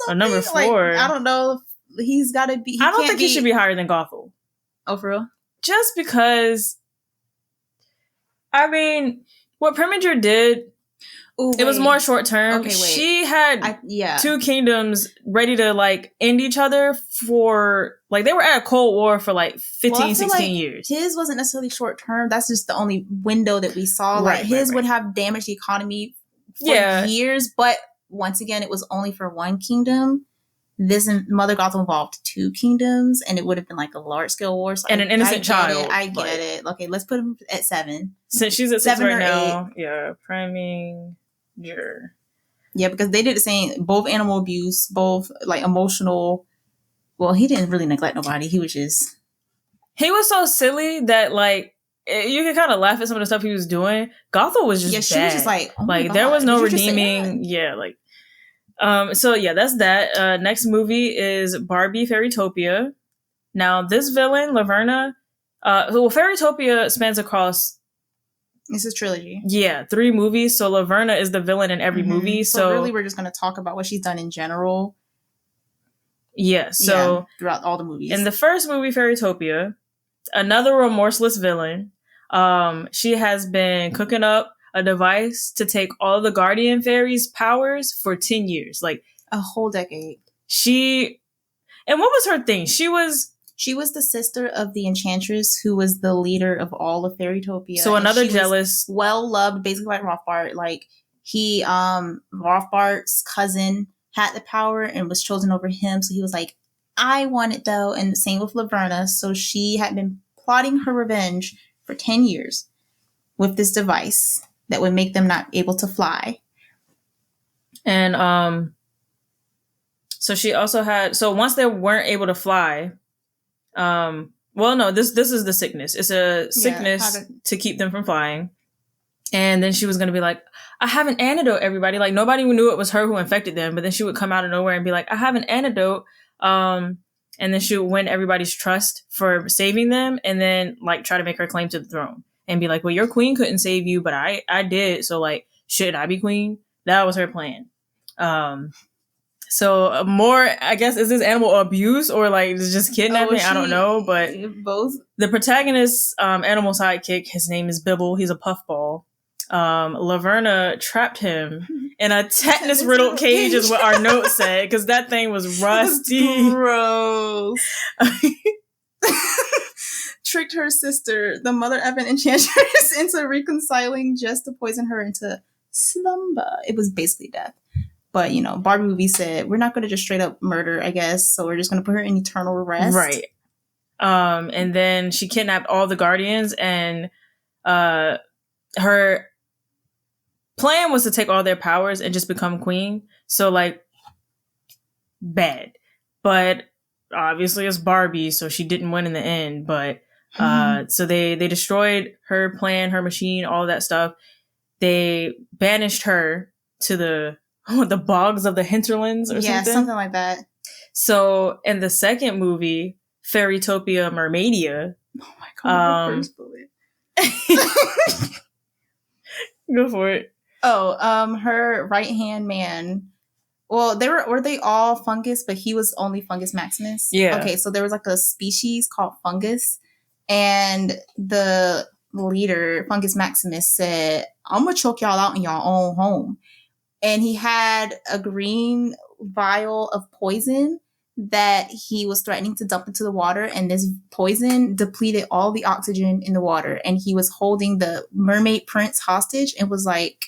Speaker 1: number 4,
Speaker 2: like, I don't know. He's got to be.
Speaker 1: I don't think he should be higher than Gothel.
Speaker 2: Oh, for real?
Speaker 1: Just because, I mean, what Preminger did, it was more short term. Okay, wait. She had 2 kingdoms ready to like end each other for like they were at a Cold War for like 15, 16 years.
Speaker 2: His wasn't necessarily short term. That's just the only window that we saw. Like his would have damaged the economy for years, but once again, it was only for one kingdom. This Mother Gothel involved 2 kingdoms, and it would have been like a large scale war. So
Speaker 1: and an innocent child.
Speaker 2: I get it. Okay, let's put him at 7.
Speaker 1: Since she's at 6 right now. 8. Yeah, Preminger.
Speaker 2: Yeah, because they did the same. Both animal abuse, both like emotional. Well, he didn't really neglect nobody. He was
Speaker 1: so silly that like you can kind of laugh at some of the stuff he was doing. Gothel was just
Speaker 2: she was just like, oh
Speaker 1: like there was no redeeming. Yeah, like. So yeah, that's that. Next movie is Barbie Fairytopia. Now this villain, Laverna, Fairytopia spans across.
Speaker 2: It's a trilogy.
Speaker 1: Yeah, 3 movies. So Laverna is the villain in every movie. So
Speaker 2: really, we're just going to talk about what she's done in general.
Speaker 1: Yeah. So
Speaker 2: throughout all the movies.
Speaker 1: In the first movie, Fairytopia, another remorseless villain. She has been cooking up a device to take all the guardian fairies' powers for 10 years, like
Speaker 2: a whole decade.
Speaker 1: And what was her thing? She was
Speaker 2: the sister of the enchantress who was the leader of all of Fairytopia.
Speaker 1: So another jealous,
Speaker 2: well loved, basically like Rothbart. Like he, Rothbart's cousin had the power and was chosen over him. So he was like, I want it though. And the same with Laverna. So she had been plotting her revenge for 10 years with this device that would make them not able to fly.
Speaker 1: And so she also had, so once they weren't able to fly, this is the sickness. It's a sickness to keep them from flying. And then she was going to be like, I have an antidote, everybody. Like nobody knew it was her who infected them, but then she would come out of nowhere and be like, I have an antidote. And then she would win everybody's trust for saving them, and then like try to make her claim to the throne and be like, well, your queen couldn't save you, but I did. So like, should I be queen? That was her plan. So more, I guess, is this animal abuse or like is just kidnapping? I don't know, but
Speaker 2: both.
Speaker 1: The protagonist's animal sidekick, his name is Bibble. He's a puffball. Laverna trapped him in a tetanus riddled cage is what our note said, because that thing was rusty.
Speaker 2: Gross. Tricked her sister, the mother of an enchantress, into reconciling just to poison her into slumber. It was basically death. But, Barbie movie said, we're not going to just straight up murder, I guess. So we're just going to put her in eternal rest.
Speaker 1: Right. And then she kidnapped all the guardians, and her plan was to take all their powers and just become queen. So like bad. But obviously it's Barbie, so she didn't win in the end. But so they destroyed her plan, her machine, all that stuff. They banished her to the bogs of the hinterlands or something.
Speaker 2: Yeah, something like that.
Speaker 1: So in the second movie, Fairytopia Mermaidia.
Speaker 2: Oh my god, the first bullet.
Speaker 1: Go for it.
Speaker 2: Oh, her right-hand man. Well, were they all fungus, but he was only Fungus Maximus?
Speaker 1: Yeah.
Speaker 2: Okay, so there was like a species called fungus, and the leader, Fungus Maximus, said, I'm gonna choke y'all out in your own home. And he had a green vial of poison that he was threatening to dump into the water, and this poison depleted all the oxygen in the water, and he was holding the mermaid prince hostage and was like,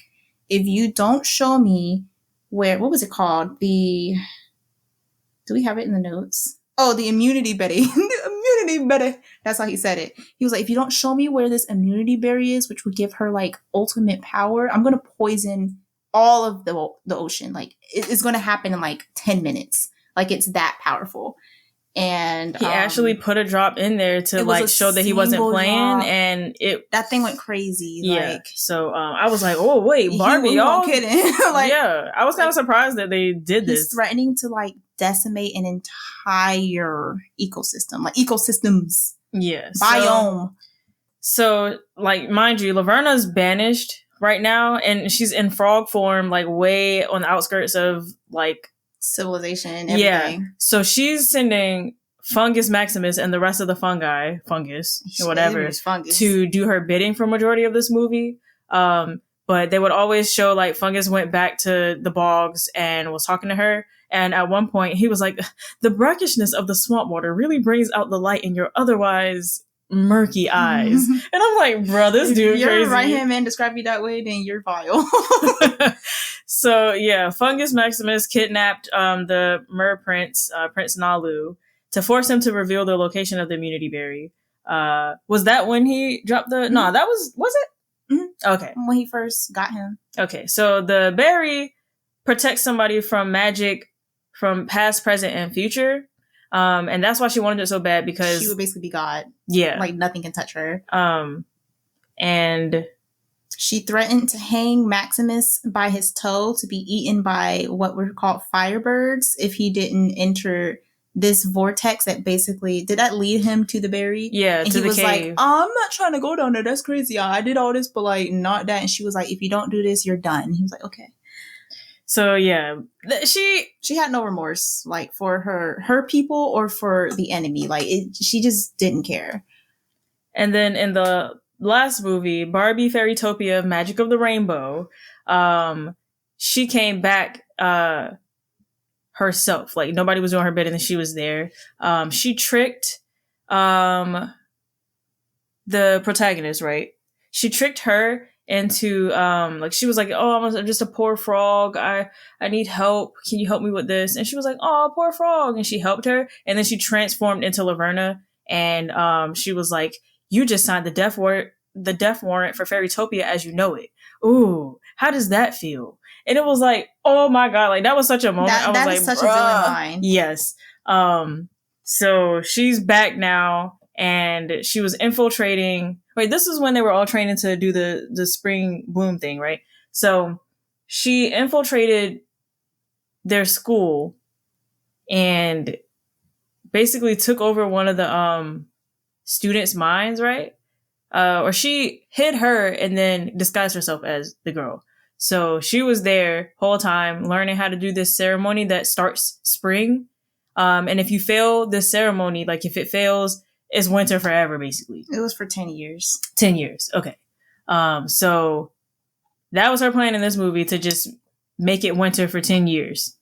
Speaker 2: if you don't show me what was it called? Do we have it in the notes? Oh, the immunity Betty. The any better. That's how he said it. He was like, if you don't show me where this immunity berry is, which would give her like ultimate power, I'm going to poison all of the ocean. Like it's going to happen in like 10 minutes. Like it's that powerful. And
Speaker 1: he actually put a drop in there to like show that he wasn't playing, and
Speaker 2: that thing went crazy.
Speaker 1: Yeah.
Speaker 2: Like,
Speaker 1: so I was like, oh wait, Barbie, y'all
Speaker 2: kidding? Like,
Speaker 1: yeah, I was kind of surprised that they did this.
Speaker 2: He's threatening to like decimate an entire ecosystem, like ecosystems.
Speaker 1: Yeah.
Speaker 2: Biome.
Speaker 1: So like, mind you, Laverna's banished right now, and she's in frog form, like way on the outskirts of like
Speaker 2: civilization and everything.
Speaker 1: Yeah. So she's sending Fungus Maximus and the rest of the fungus, whatever, to do her bidding for majority of this movie. But they would always show like Fungus went back to the bogs and was talking to her. And at one point he was like, the brackishness of the swamp water really brings out the light in your otherwise murky eyes. And I'm like, bro, this dude
Speaker 2: you're
Speaker 1: crazy.
Speaker 2: Your right hand man describe you that way, then you're vile.
Speaker 1: So yeah, Fungus Maximus kidnapped the Mer Prince, Prince Nalu, to force him to reveal the location of the immunity berry. Was that when he dropped the? Mm-hmm. No, that was it? Mm-hmm. Okay,
Speaker 2: when he first got him.
Speaker 1: Okay, so the berry protects somebody from magic from past, present, and future. And that's why she wanted it so bad, because
Speaker 2: she would basically be God.
Speaker 1: Yeah.
Speaker 2: Like nothing can touch her.
Speaker 1: And
Speaker 2: she threatened to hang Maximus by his toe to be eaten by what were called firebirds if he didn't enter this vortex that basically, did that lead him to the berry?
Speaker 1: Yeah,
Speaker 2: and
Speaker 1: to
Speaker 2: he
Speaker 1: the
Speaker 2: was
Speaker 1: cave.
Speaker 2: Like, I'm not trying to go down there. That's crazy. I did all this, but like not that. And she was like, if you don't do this, you're done. And he was like, okay.
Speaker 1: So yeah, she
Speaker 2: had no remorse, like for her people or for the enemy. Like she just didn't care.
Speaker 1: And then in the last movie, Barbie Fairytopia, Magic of the Rainbow, she came back herself. Like nobody was doing her bidding, and she was there. She tricked the protagonist, right? She tricked her into like, she was like, oh, I'm just a poor frog, I need help, can you help me with this? And she was like, oh, poor frog, and she helped her, and then she transformed into Laverna, and she was like, you just signed the death warrant for Fairytopia as you know it. Ooh, how does that feel? And it was like, oh my god, like that was such a moment.
Speaker 2: That was such a villain line.
Speaker 1: Yes. So she's back now, and she was infiltrating. Wait, this is when they were all training to do the spring bloom thing, right? So she infiltrated their school and basically took over one of the students' minds, right? Or she hid her and then disguised herself as the girl. So she was there whole time learning how to do this ceremony that starts spring. And if you fail this ceremony, like if it fails, it's winter forever, basically.
Speaker 2: It was for 10 years.
Speaker 1: 10 years. Okay. So that was her plan in this movie, to just make it winter for 10 years.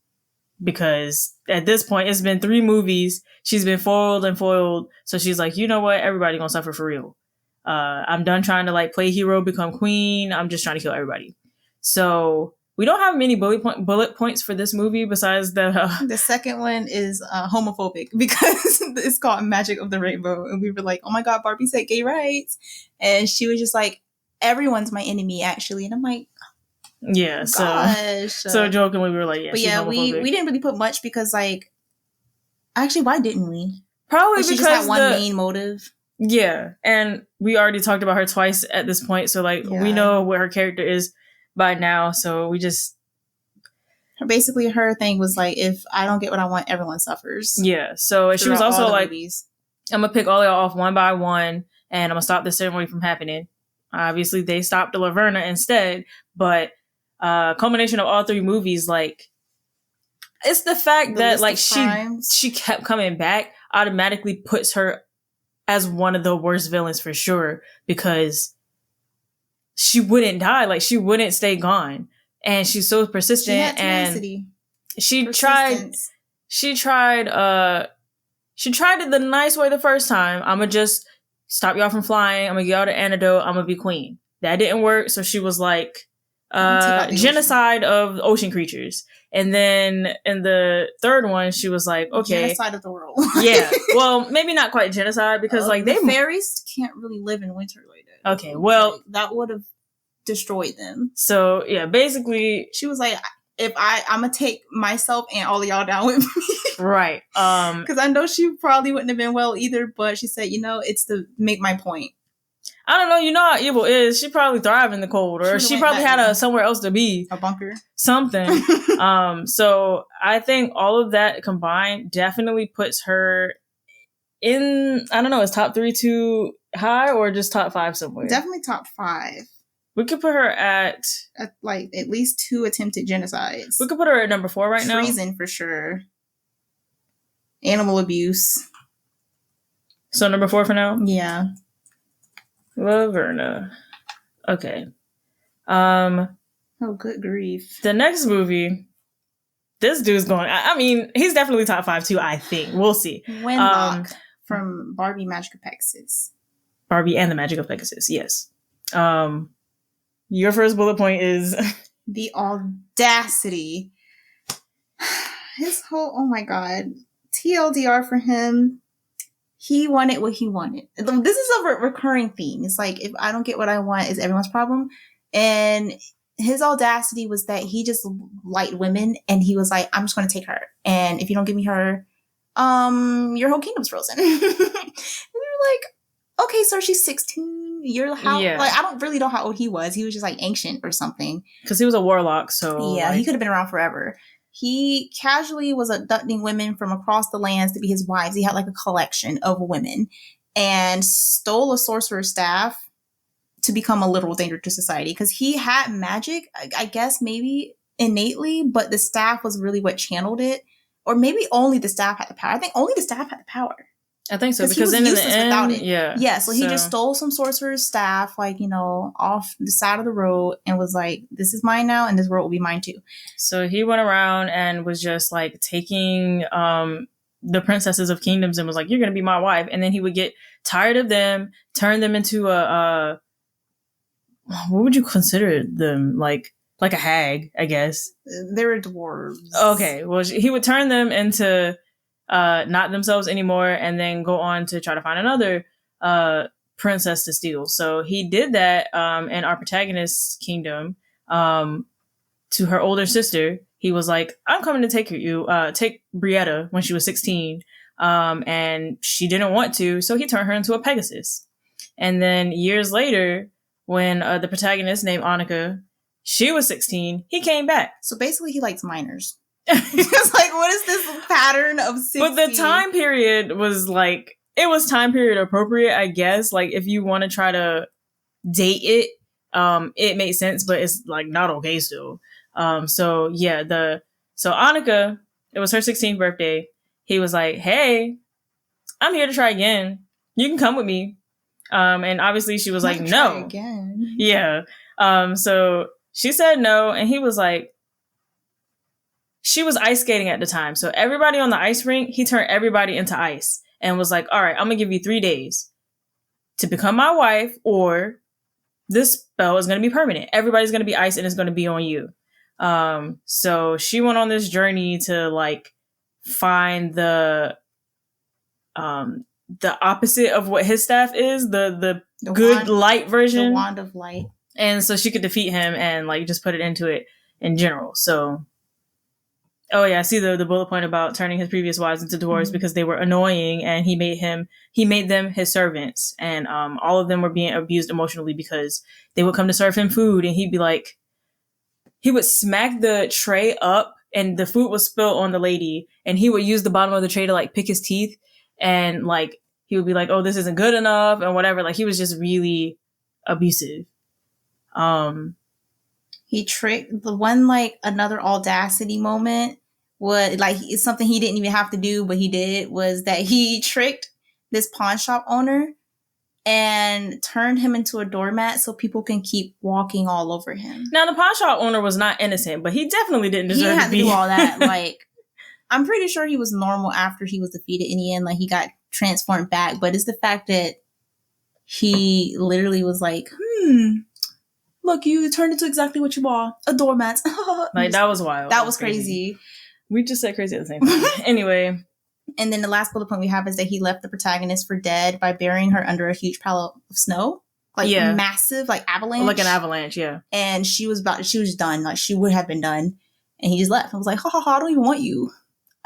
Speaker 1: Because at this point, it's been 3 movies. She's been foiled and foiled. So she's like, you know what? Everybody gonna suffer for real. I'm done trying to like play hero, become queen. I'm just trying to kill everybody. So we don't have many bullet points for this movie besides the
Speaker 2: second one is homophobic, because it's called Magic of the Rainbow, and we were like, oh my god, Barbie said gay rights, and she was just like, everyone's my enemy actually, and I'm like,
Speaker 1: yeah,
Speaker 2: gosh.
Speaker 1: So jokingly we were like, yeah,
Speaker 2: but yeah, we didn't really put much, because like, actually, why didn't we?
Speaker 1: Probably
Speaker 2: because
Speaker 1: she just
Speaker 2: had one main motive.
Speaker 1: Yeah, and we already talked about her twice at this point, so like we know what her character is by now, so we just
Speaker 2: basically her thing was like, if I don't get what I want, everyone suffers.
Speaker 1: Yeah, so she was also like, I'm gonna pick all y'all off one by one, and I'm gonna stop this ceremony from happening. Obviously they stopped the Laverna instead, but culmination of all 3 movies, like, it's the fact that like she kept coming back automatically puts her as one of the worst villains for sure, because she wouldn't die, like she wouldn't stay gone, and she's so persistent. And she tried it the nice way the first time. I'm gonna just stop y'all from flying, I'm gonna get y'all the antidote, I'm gonna be queen. That didn't work, so she was like, genocide of ocean creatures. And then in the third one, she was like, okay.
Speaker 2: Genocide of the world.
Speaker 1: Yeah. Well, maybe not quite genocide because like
Speaker 2: the fairies can't really live in winter like that.
Speaker 1: Okay, well.
Speaker 2: Like, that would have destroyed them.
Speaker 1: So, yeah, basically.
Speaker 2: She was like, if I'm going to take myself and all of y'all down with me.
Speaker 1: Right.
Speaker 2: Because I know she probably wouldn't have been well either, but she said, it's to make my point.
Speaker 1: I don't know. You know how evil is. She probably thrived in the cold, or she probably had somewhere else to be.
Speaker 2: A bunker.
Speaker 1: Something. So I think all of that combined definitely puts her in, I don't know, is top 3 too high or just top 5 somewhere?
Speaker 2: Definitely top 5.
Speaker 1: We could put her at
Speaker 2: like at least 2 attempted genocides.
Speaker 1: We could put her at number 4 right now.
Speaker 2: Treason for sure. Animal abuse.
Speaker 1: So number 4 for now?
Speaker 2: Yeah.
Speaker 1: Laverna. Okay.
Speaker 2: Oh, good grief.
Speaker 1: The next movie, this dude's going, I mean, he's definitely top 5 too, I think. We'll see.
Speaker 2: Wenlock from Barbie Magic of Pegasus.
Speaker 1: Barbie and the Magic of Pegasus, yes. Your first bullet point is...
Speaker 2: the audacity. His whole, oh my God. TLDR for him. He wanted what he wanted. This is a recurring theme. It's like, if I don't get what I want, it's everyone's problem. And his audacity was that he just liked women, and he was like, I'm just going to take her. And if you don't give me her, your whole kingdom's frozen. And we were like, okay, sir, she's 16. You're how? Yeah. Like, I don't really know how old he was. He was just like ancient or something.
Speaker 1: Because he was a warlock, so
Speaker 2: yeah, he could have been around forever. He casually was abducting women from across the lands to be his wives. He had like a collection of women and stole a sorcerer's staff to become a literal danger to society. Because he had magic, I guess maybe innately, but the staff was really what channeled it. Or maybe only the staff had the power. I think only the staff had the power.
Speaker 1: I think so, because then in the end,
Speaker 2: without it.
Speaker 1: Yeah.
Speaker 2: So he just stole some sorcerer's staff, like, off the side of the road, and was like, this is mine now, and this world will be mine too.
Speaker 1: So he went around and was just like taking the princesses of kingdoms and was like, you're going to be my wife. And then he would get tired of them, turn them into a what would you consider them? Like a hag, I guess.
Speaker 2: They were dwarves.
Speaker 1: Okay. Well, he would turn them into not themselves anymore, and then go on to try to find another princess to steal. So he did that in our protagonist's kingdom to her older sister. He was like, I'm coming to take take Brietta when she was 16. And she didn't want to, so he turned her into a Pegasus. And then years later, when the protagonist named Annika, she was 16, he came back.
Speaker 2: So basically he likes minors. It's like, what is this pattern of 16?
Speaker 1: But the time period was like, it was time period appropriate, I guess. Like, if you want to try to date it, it made sense, but it's like not okay still. So Annika, it was her 16th birthday. He was like, hey, I'm here to try again. You can come with me. And obviously she was like, no.
Speaker 2: Try again.
Speaker 1: Yeah. So she said no, and he was like, she was ice skating at the time. So everybody on the ice rink, he turned everybody into ice and was like, all right, I'm going to give you 3 days to become my wife, or this spell is going to be permanent. Everybody's going to be ice and it's going to be on you. So she went on this journey to like find the opposite of what his staff is, the good wand, light version.
Speaker 2: The wand of light.
Speaker 1: And so she could defeat him and like just put it into it in general. So, oh yeah, I see the bullet point about turning his previous wives into dwarves because they were annoying, and he made them his servants, and all of them were being abused emotionally because they would come to serve him food, and he'd be like, he would smack the tray up and the food would spill on the lady, and he would use the bottom of the tray to like pick his teeth, and like he would be like, oh, this isn't good enough and whatever. Like, he was just really abusive.
Speaker 2: He tricked the one, like another audacity moment was like, it's something he didn't even have to do, but he did, was that he tricked this pawn shop owner and turned him into a doormat so people can keep walking all over him.
Speaker 1: Now, the pawn shop owner was not innocent, but he definitely didn't deserve to be.
Speaker 2: He had to do all that. Like, I'm pretty sure he was normal after he was defeated in the end. Like, he got transformed back. But it's the fact that he literally was like, look, you turned into exactly what you are, a doormat.
Speaker 1: Like, that was wild.
Speaker 2: That was crazy.
Speaker 1: We just said crazy at the same time. Anyway.
Speaker 2: And then the last bullet point we have is that he left the protagonist for dead by burying her under a huge pile of snow. Like, massive, like, avalanche.
Speaker 1: Like an avalanche, yeah.
Speaker 2: And she was done. Like, she would have been done. And he just left. I was like, ha ha ha, I don't even want you.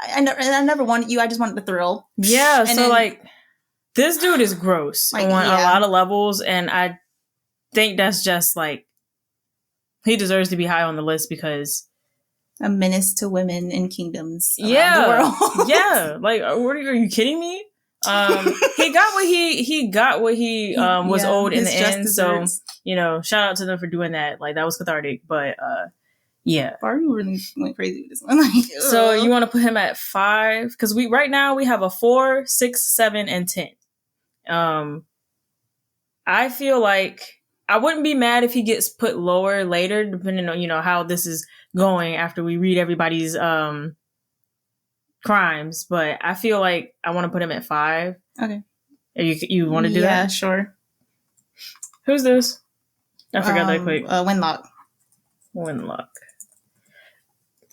Speaker 2: I never wanted you. I just wanted the thrill.
Speaker 1: Yeah, and so, then, like, this dude is gross on a lot of levels. And I think that's just, like, he deserves to be high on the list because...
Speaker 2: a menace to women in kingdoms around the world.
Speaker 1: Yeah. Like, are you kidding me? He got what he was owed in the end. Deserves. So, you know, shout out to them for doing that. Like, that was cathartic. But yeah.
Speaker 2: Barbie really went crazy with this one. Like,
Speaker 1: so you want to put him at 5? Because right now we have a 4, 6, 7, and 10. I feel like I wouldn't be mad if he gets put lower later, depending on, you know, how this is going after we read everybody's crimes. But I feel like I want to put him at 5.
Speaker 2: Okay.
Speaker 1: You want to do that?
Speaker 2: Yeah, sure.
Speaker 1: Who's this? I forgot that quick.
Speaker 2: Wenlock.
Speaker 1: Wenlock.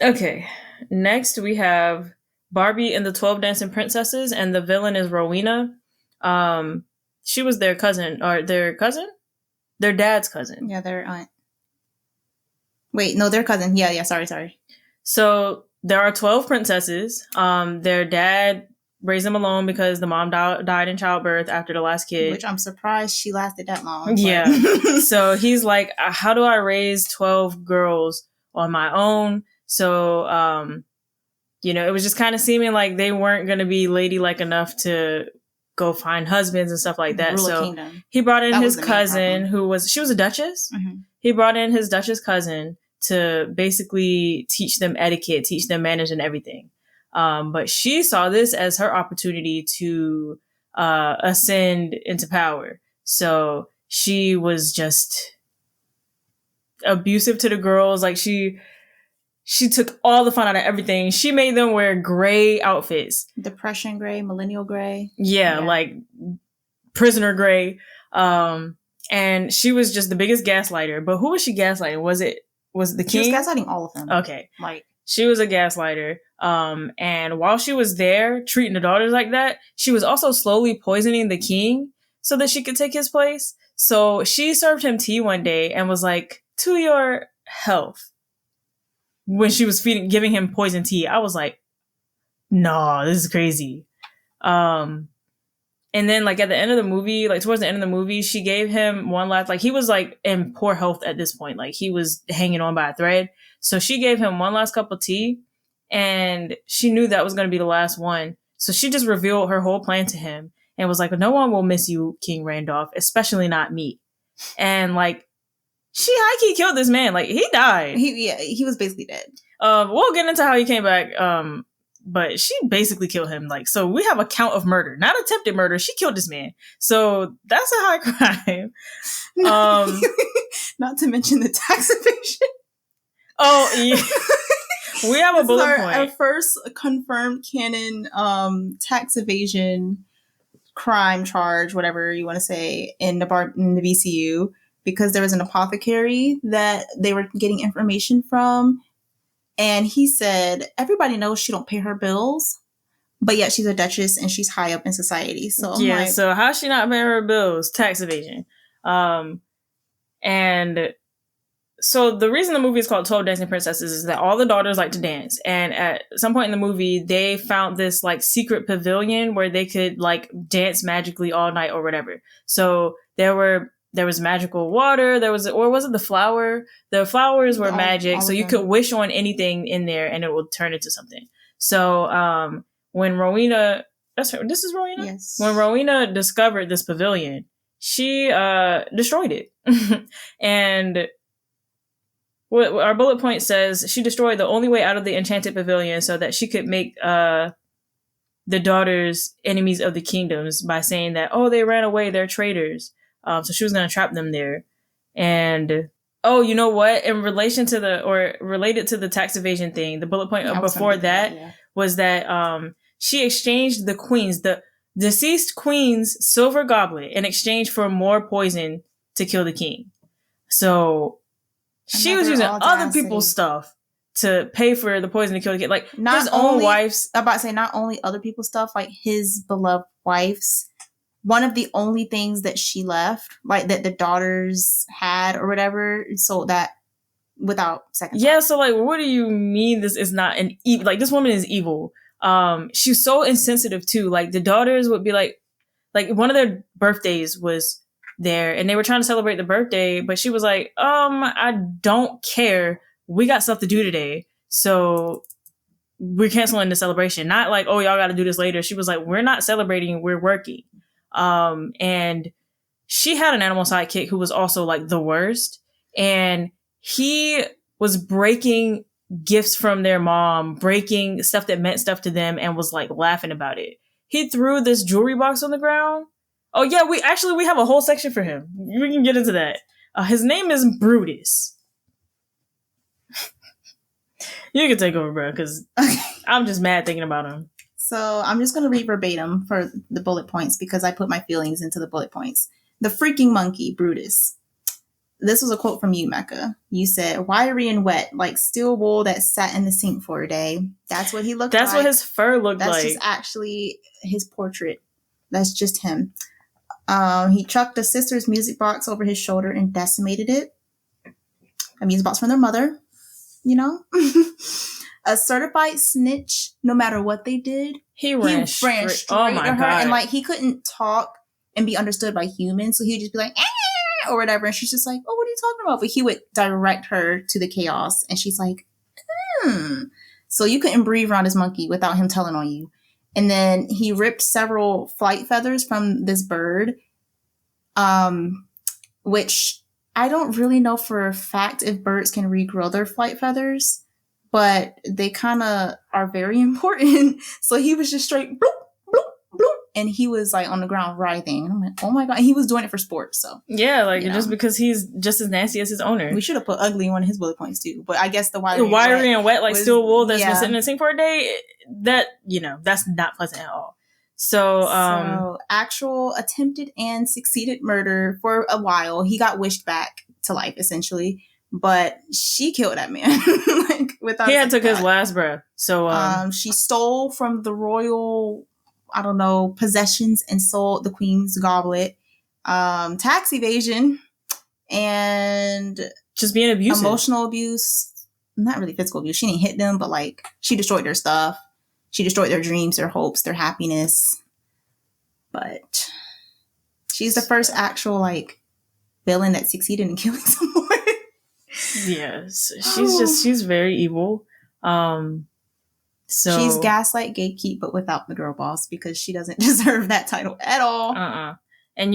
Speaker 1: Okay. Next we have Barbie and the 12 Dancing Princesses, and the villain is Rowena. She was their cousin, or their cousin? Their dad's cousin.
Speaker 2: Yeah, their aunt. Wait, no, their cousin. Yeah, sorry.
Speaker 1: So there are 12 princesses. Their dad raised them alone because the mom died in childbirth after the last kid.
Speaker 2: Which I'm surprised she lasted that long.
Speaker 1: Yeah. So he's like, how do I raise 12 girls on my own? So, you know, it was just kind of seeming like they weren't going to be ladylike enough to go find husbands and stuff like that. So he brought in his cousin she was a duchess. Mm-hmm. He brought in his duchess cousin to basically teach them etiquette, teach them manners and everything. But she saw this as her opportunity to ascend into power. So she was just abusive to the girls. Like, she took all the fun out of everything. She made them wear gray outfits.
Speaker 2: Depression gray, millennial gray.
Speaker 1: Yeah, like prisoner gray. And she was just the biggest gaslighter. But who was she gaslighting? Was it the king?
Speaker 2: She was gaslighting all of them.
Speaker 1: Okay. Like, she was a gaslighter. And while she was there treating the daughters like that, she was also slowly poisoning the king so that she could take his place. So she served him tea one day and was like, to your health. When she was giving him poison tea, I was like, no, this is crazy. And then, like, at the end of the movie, like, towards the end of the movie, she gave him one last, like, he was, like, in poor health at this point. Like, he was hanging on by a thread. So she gave him one last cup of tea, and she knew that was going to be the last one. So she just revealed her whole plan to him and was like, no one will miss you, King Randolph, especially not me. And, like, she high-key killed this man. Like, he died.
Speaker 2: He was basically dead.
Speaker 1: We'll get into how he came back. But she basically killed him. Like, so we have a count of murder, not attempted murder. She killed this man. So that's a high crime.
Speaker 2: Not to mention the tax evasion.
Speaker 1: Oh, yeah. We have a bullet point.
Speaker 2: Our first confirmed canon tax evasion crime charge, whatever you want to say, in the BCU, because there was an apothecary that they were getting information from. And he said, everybody knows she don't pay her bills, but yet she's a duchess and she's high up in society. So
Speaker 1: yeah, like, so how's she not paying her bills? Tax evasion. And so the reason the movie is called 12 Dancing Princesses is that all the daughters like to dance. And at some point in the movie, they found this like secret pavilion where they could like dance magically all night or whatever. So there was magical water. Or was it the flower? The flowers were magic. So you could wish on anything in there and it will turn into something. So, when Rowena, this is Rowena?
Speaker 2: Yes.
Speaker 1: When Rowena discovered this pavilion, she, destroyed it. And what our bullet point says, she destroyed the only way out of the enchanted pavilion so that she could make, the daughters enemies of the kingdoms by saying that, oh, they ran away. They're traitors. So she was going to trap them there. And, oh, you know what? Related to the tax evasion thing, the bullet point before that was that she exchanged the deceased queen's silver goblet in exchange for more poison to kill the king. So she was using other people's stuff to pay for the poison to kill the kid. Like,
Speaker 2: not
Speaker 1: his own wife's...
Speaker 2: I'm about to say, not only other people's stuff, like his beloved wife's, one of the only things that she left, like that the daughters had or whatever, so that without second thought.
Speaker 1: Yeah, so like, what do you mean this is not an evil? Like, this woman is evil. She's so insensitive too. Like, the daughters would be like one of their birthdays was there and they were trying to celebrate the birthday, but she was like, I don't care. We got stuff to do today. So we're canceling the celebration. Not like, oh, y'all got to do this later. She was like, we're not celebrating. We're working. And she had an animal sidekick who was also like the worst. And he was breaking gifts from their mom, breaking stuff that meant stuff to them, and was like laughing about it. He threw this jewelry box on the ground. Oh yeah, we have a whole section for him. We can get into that. His name is Brutus. You can take over, bro, because I'm just mad thinking about him.
Speaker 2: So I'm just going to read verbatim for the bullet points because I put my feelings into the bullet points. The freaking monkey, Brutus. This was a quote from you, Mecca. You said, wiry and wet, like steel wool that sat in the sink for a day. That's what he looked like.
Speaker 1: That's what his fur looked like.
Speaker 2: That's just actually his portrait. That's just him. He chucked a sister's music box over his shoulder and decimated it. A music box from their mother, you know? A certified snitch, no matter what they did.
Speaker 1: He ran straight
Speaker 2: to her. And like, he couldn't talk and be understood by humans. So he would just be like, or whatever. And she's just like, oh, what are you talking about? But he would direct her to the chaos. And she's like, So you couldn't breathe around this monkey without him telling on you. And then he ripped several flight feathers from this bird, which I don't really know for a fact if birds can regrow their flight feathers, but they kind of are very important. So he was just straight bloop, bloop, bloop, and he was like on the ground writhing. And I'm like, oh my God. And he was doing it for sport. So
Speaker 1: yeah, like just because he's just as nasty as his owner.
Speaker 2: We should have put ugly in one of his bullet points too. But I guess the
Speaker 1: wiry and wet like steel wool that's been sitting in the sink for a day, that, that's not pleasant at all. So
Speaker 2: actual attempted and succeeded murder for a while. He got wished back to life essentially, but she killed that man. Like without
Speaker 1: he had took his last breath. So
Speaker 2: she stole from the royal, I don't know, possessions and sold the queen's goblet, tax evasion, and
Speaker 1: just being abusive,
Speaker 2: emotional abuse. Not really physical abuse. She didn't hit them, but like she destroyed their stuff. She destroyed their dreams, their hopes, their happiness. But she's the first actual like villain that succeeded in killing someone.
Speaker 1: Yes, she's very evil. So
Speaker 2: she's gaslight gatekeep, but without the girl boss because she doesn't deserve that title at all.
Speaker 1: And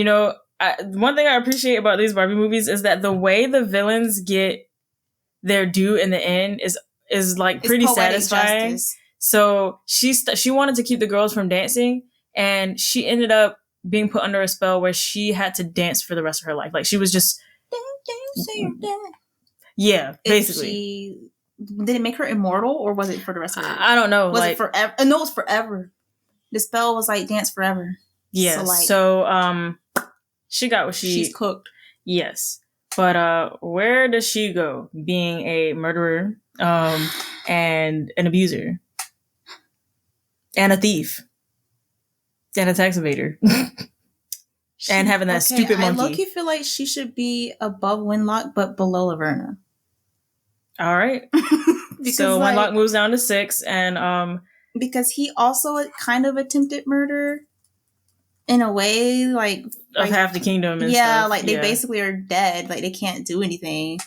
Speaker 1: one thing I appreciate about these Barbie movies is that the way the villains get their due in the end is like pretty satisfying. Justice. So she wanted to keep the girls from dancing, and she ended up being put under a spell where she had to dance for the rest of her life. Like she was just yeah, basically.
Speaker 2: Did it make her immortal, or was it for the rest of her life?
Speaker 1: I don't know.
Speaker 2: Was it forever? No, it was forever. The spell was like dance forever.
Speaker 1: Yeah. So she got what she's
Speaker 2: cooked.
Speaker 1: Yes. But where does she go? Being a murderer, and an abuser. And a thief. And a tax evader. And having that stupid monkey.
Speaker 2: I low-key feel like she should be above Wenlock, but below Laverna.
Speaker 1: All right. So Wenlock moves down to 6, and
Speaker 2: because he also kind of attempted murder in a way, like
Speaker 1: of half the kingdom. And stuff.
Speaker 2: Like they basically are dead. Like they can't do anything.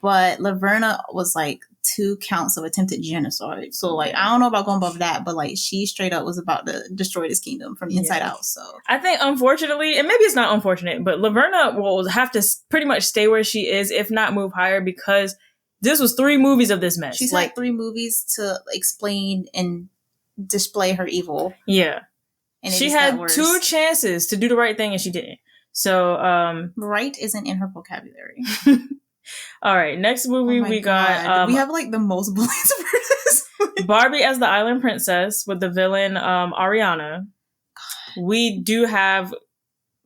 Speaker 2: But Laverna was like 2 counts of attempted genocide. So like I don't know about going above that, but like she straight up was about to destroy this kingdom from the inside out. So
Speaker 1: I think unfortunately, and maybe it's not unfortunate, but Laverna will have to pretty much stay where she is, if not move higher, because this was 3 movies of this mess.
Speaker 2: She's like 3 movies to explain and display her evil.
Speaker 1: Yeah. And she had 2 chances to do the right thing and she didn't. So
Speaker 2: right isn't in her vocabulary.
Speaker 1: All right, next movie we got.
Speaker 2: We have like the most bullets for this.
Speaker 1: Barbie as the Island Princess with the villain Ariana. We do have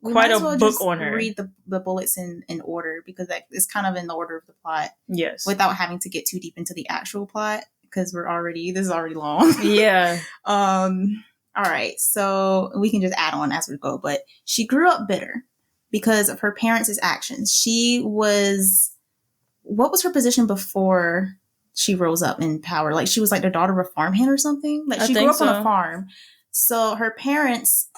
Speaker 1: quite a book on her.
Speaker 2: Read the bullets in order, because that is kind of in the order of the plot.
Speaker 1: Yes.
Speaker 2: Without having to get too deep into the actual plot, because this is already long.
Speaker 1: Yeah.
Speaker 2: All right. So we can just add on as we go. But she grew up bitter because of her parents' actions. What was her position before she rose up in power? Like, she was like the daughter of a farmhand or something? Like, she grew up on a farm. So her parents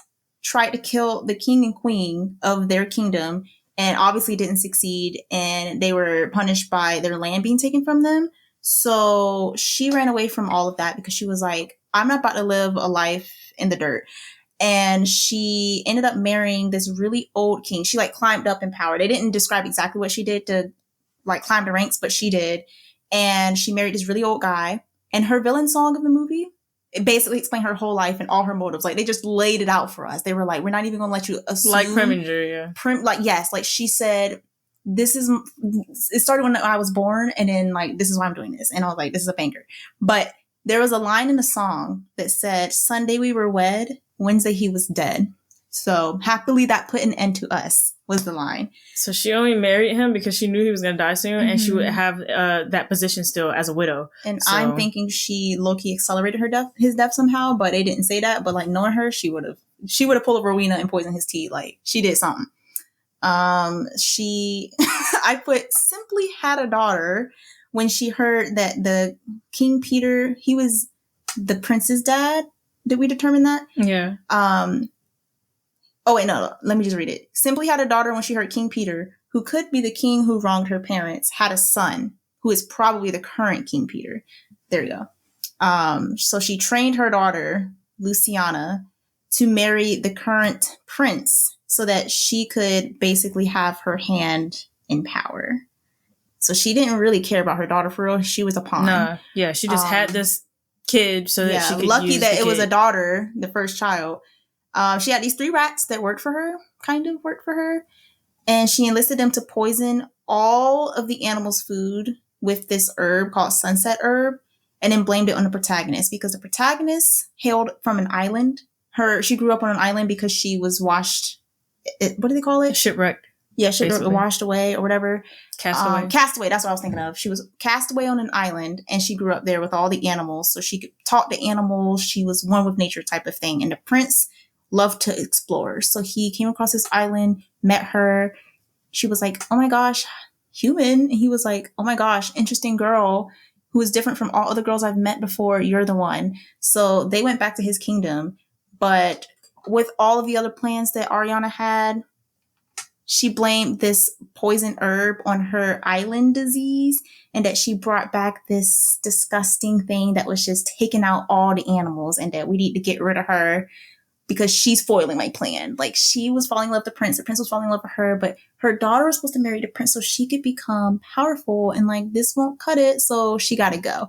Speaker 2: tried to kill the king and queen of their kingdom and obviously didn't succeed. And they were punished by their land being taken from them. So she ran away from all of that because she was like, I'm not about to live a life in the dirt. And she ended up marrying this really old king. She like climbed up in power. They didn't describe exactly what she did to like climb the ranks, but she did. And she married this really old guy. And her villain song of the movie, it basically explained her whole life and all her motives. Like, they just laid it out for us. They were like, we're not even going to let you assume.
Speaker 1: Like Preminger, yeah.
Speaker 2: Yes. Like, she said, it started when I was born, and then like, this is why I'm doing this. And I was like, this is a banger. But there was a line in the song that said, Sunday we were wed, Wednesday he was dead. So happily that put an end to us, was the line.
Speaker 1: So she only married him because she knew he was going to die soon, and she would have that position still as a widow.
Speaker 2: And so, I'm thinking she low-key accelerated his death somehow, but they didn't say that. But like, knowing her, she would have pulled a Rowena and poisoned his tea. Like, she did something. I put simply had a daughter when she heard that the King Peter, he was the prince's dad. Did we determine that?
Speaker 1: Yeah.
Speaker 2: Oh, wait, no, let me just read it. Simply had a daughter when she heard King Peter, who could be the king who wronged her parents, had a son who is probably the current King Peter. There you go. So she trained her daughter, Luciana, to marry the current prince so that she could basically have her hand in power. So she didn't really care about her daughter for real. She was a pawn.
Speaker 1: Nah, yeah, she just had this kid so that she could
Speaker 2: lucky
Speaker 1: use
Speaker 2: that
Speaker 1: the
Speaker 2: it was
Speaker 1: kid.
Speaker 2: a daughter, the first child. She had these 3 rats that worked for her, and she enlisted them to poison all of the animals' food with this herb called sunset herb, and then blamed it on the protagonist because the protagonist hailed from an island. She grew up on an island because she was washed. What do they call it?
Speaker 1: Shipwrecked.
Speaker 2: Yeah, washed away or whatever.
Speaker 1: Castaway.
Speaker 2: Castaway, that's what I was thinking of. She was cast away on an island, and she grew up there with all the animals, so she could talk to animals. She was one with nature type of thing. And the prince loved to explore. So he came across this island, met her. She was like, oh my gosh, human. And he was like, oh my gosh, interesting girl who is different from all other girls I've met before. You're the one. So they went back to his kingdom. But with all of the other plans that Ariana had, she blamed this poison herb on her island disease, and that she brought back this disgusting thing that was just taking out all the animals, and that we need to get rid of her because she's foiling my plan. Like, she was falling in love with the prince was falling in love with her, but her daughter was supposed to marry the prince so she could become powerful, and like, this won't cut it, so she gotta go.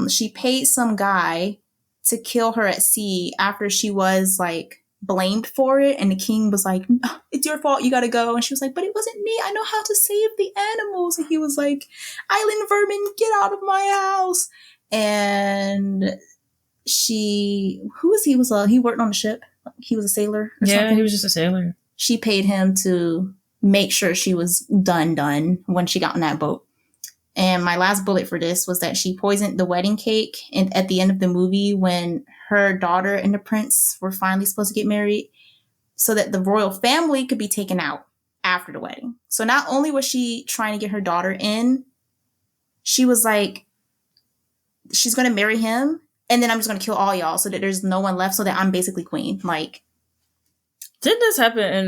Speaker 2: She paid some guy to kill her at sea after she was like blamed for it, and the king was like, it's your fault, you gotta go. And she was like, but it wasn't me, I know how to save the animals. And he was like, island vermin, get out of my house. And he worked on the ship, he was a sailor or something.
Speaker 1: He was just a sailor.
Speaker 2: She paid him to make sure she was done when she got on that boat. And my last bullet for this was that she poisoned the wedding cake. And at the end of the movie, when her daughter and the prince were finally supposed to get married, so that the royal family could be taken out after the wedding. So not only was she trying to get her daughter in, she was like, she's going to marry him, and then I'm just going to kill all y'all so that there's no one left, so that I'm basically queen. Like,
Speaker 1: did this happen in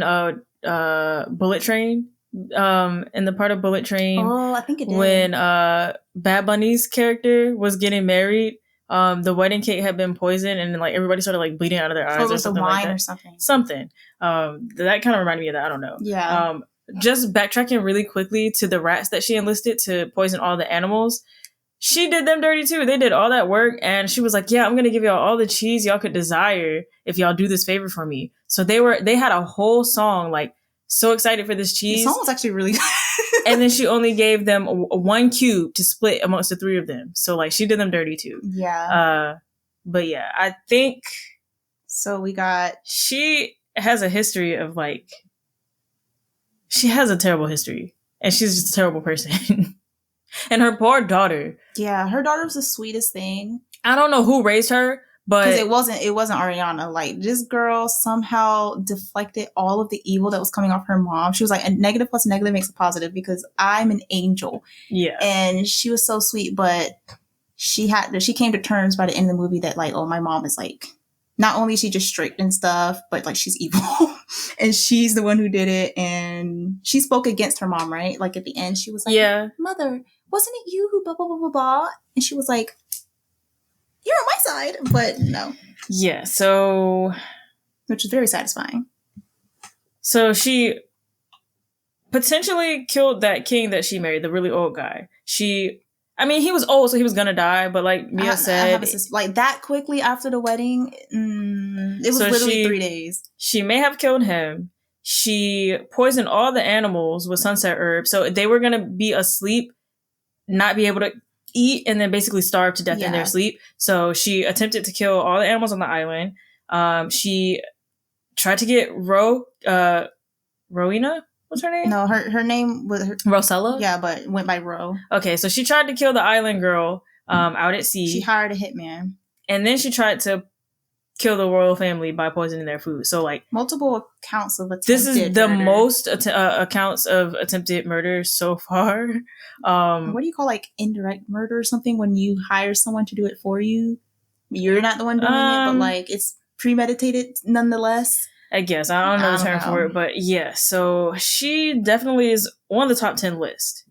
Speaker 1: Bullet Train? In the part of Bullet Train,
Speaker 2: I think it did.
Speaker 1: When Bad Bunny's character was getting married, the wedding cake had been poisoned, and like everybody started like bleeding out of their eyes,
Speaker 2: or something like that.
Speaker 1: Something. That kind of reminded me of that. I don't know.
Speaker 2: Yeah.
Speaker 1: Just backtracking really quickly to the rats that she enlisted to poison all the animals. She did them dirty too. They did all that work, and she was like, yeah, I'm going to give y'all all the cheese y'all could desire if y'all do this favor for me. So they had a whole song, like, so excited for this cheese.
Speaker 2: The song was actually really good.
Speaker 1: And then she only gave them 1 cube to split amongst the 3 of them. So, like, she did them dirty too.
Speaker 2: Yeah.
Speaker 1: But yeah, I think...
Speaker 2: So we got...
Speaker 1: She has a history of like, she has a terrible history, and she's just a terrible person. And her poor daughter.
Speaker 2: Yeah, her daughter was the sweetest thing.
Speaker 1: I don't know who raised her, but
Speaker 2: because it wasn't Ariana. Like, this girl somehow deflected all of the evil that was coming off her mom. She was like, a negative plus negative makes a positive because I'm an angel.
Speaker 1: Yeah,
Speaker 2: and she was so sweet, but she came to terms by the end of the movie that like, oh, my mom is like, not only is she just strict and stuff, but like she's evil. And she's the one who did it. And she spoke against her mom, right? Like at the end, she was like,
Speaker 1: yeah,
Speaker 2: Mother, wasn't it you who blah, blah, blah, blah, blah? And she was like, you're on my side. But no.
Speaker 1: Yeah, so.
Speaker 2: Which is very satisfying.
Speaker 1: So she potentially killed that king that she married, the really old guy. He was old, so he was gonna die, but like Mia said,
Speaker 2: like that quickly after the wedding, it was literally 3 days.
Speaker 1: She may have killed him. She poisoned all the animals with sunset herbs, so they were gonna be asleep, not be able to eat, and then basically starve to death in their sleep. So she attempted to kill all the animals on the island. She tried to get Rowena. What's her name?
Speaker 2: No, her name was
Speaker 1: Rosella?
Speaker 2: Yeah, but went by Ro.
Speaker 1: Okay, so she tried to kill the island girl out at sea.
Speaker 2: She hired a hitman.
Speaker 1: And then she tried to kill the royal family by poisoning their food. So, like...
Speaker 2: multiple accounts of attempted
Speaker 1: This is the
Speaker 2: murder.
Speaker 1: most accounts of attempted murder so far.
Speaker 2: What do you call, like, indirect murder or something when you hire someone to do it for you? You're not the one doing it, but, like, it's premeditated nonetheless.
Speaker 1: I guess. I don't know the term for it, but yeah. So she definitely is on the top 10 list.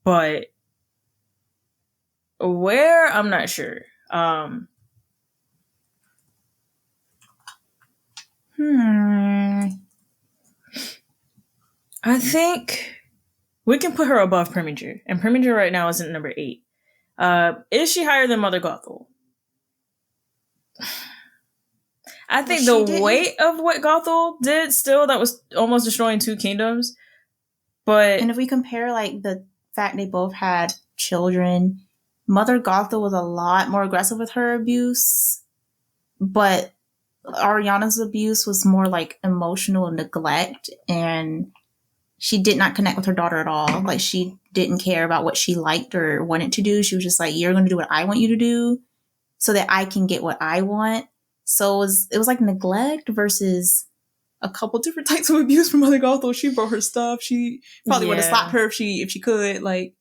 Speaker 1: But where? I'm not sure. I think we can put her above Preminger. And Preminger right now is at number 8. Is she higher than Mother Gothel? I think the weight of what Gothel did still, that was almost destroying 2 kingdoms. But
Speaker 2: and if we compare like the fact they both had children, Mother Gothel was a lot more aggressive with her abuse, but Ariana's abuse was more like emotional neglect, and she did not connect with her daughter at all. Like, she didn't care about what she liked or wanted to do. She was just like, you're going to do what I want you to do so that I can get what I want. So it was like neglect versus a couple different types of abuse from Mother Gothel. She broke her stuff. She probably would have slapped her if she could. Like,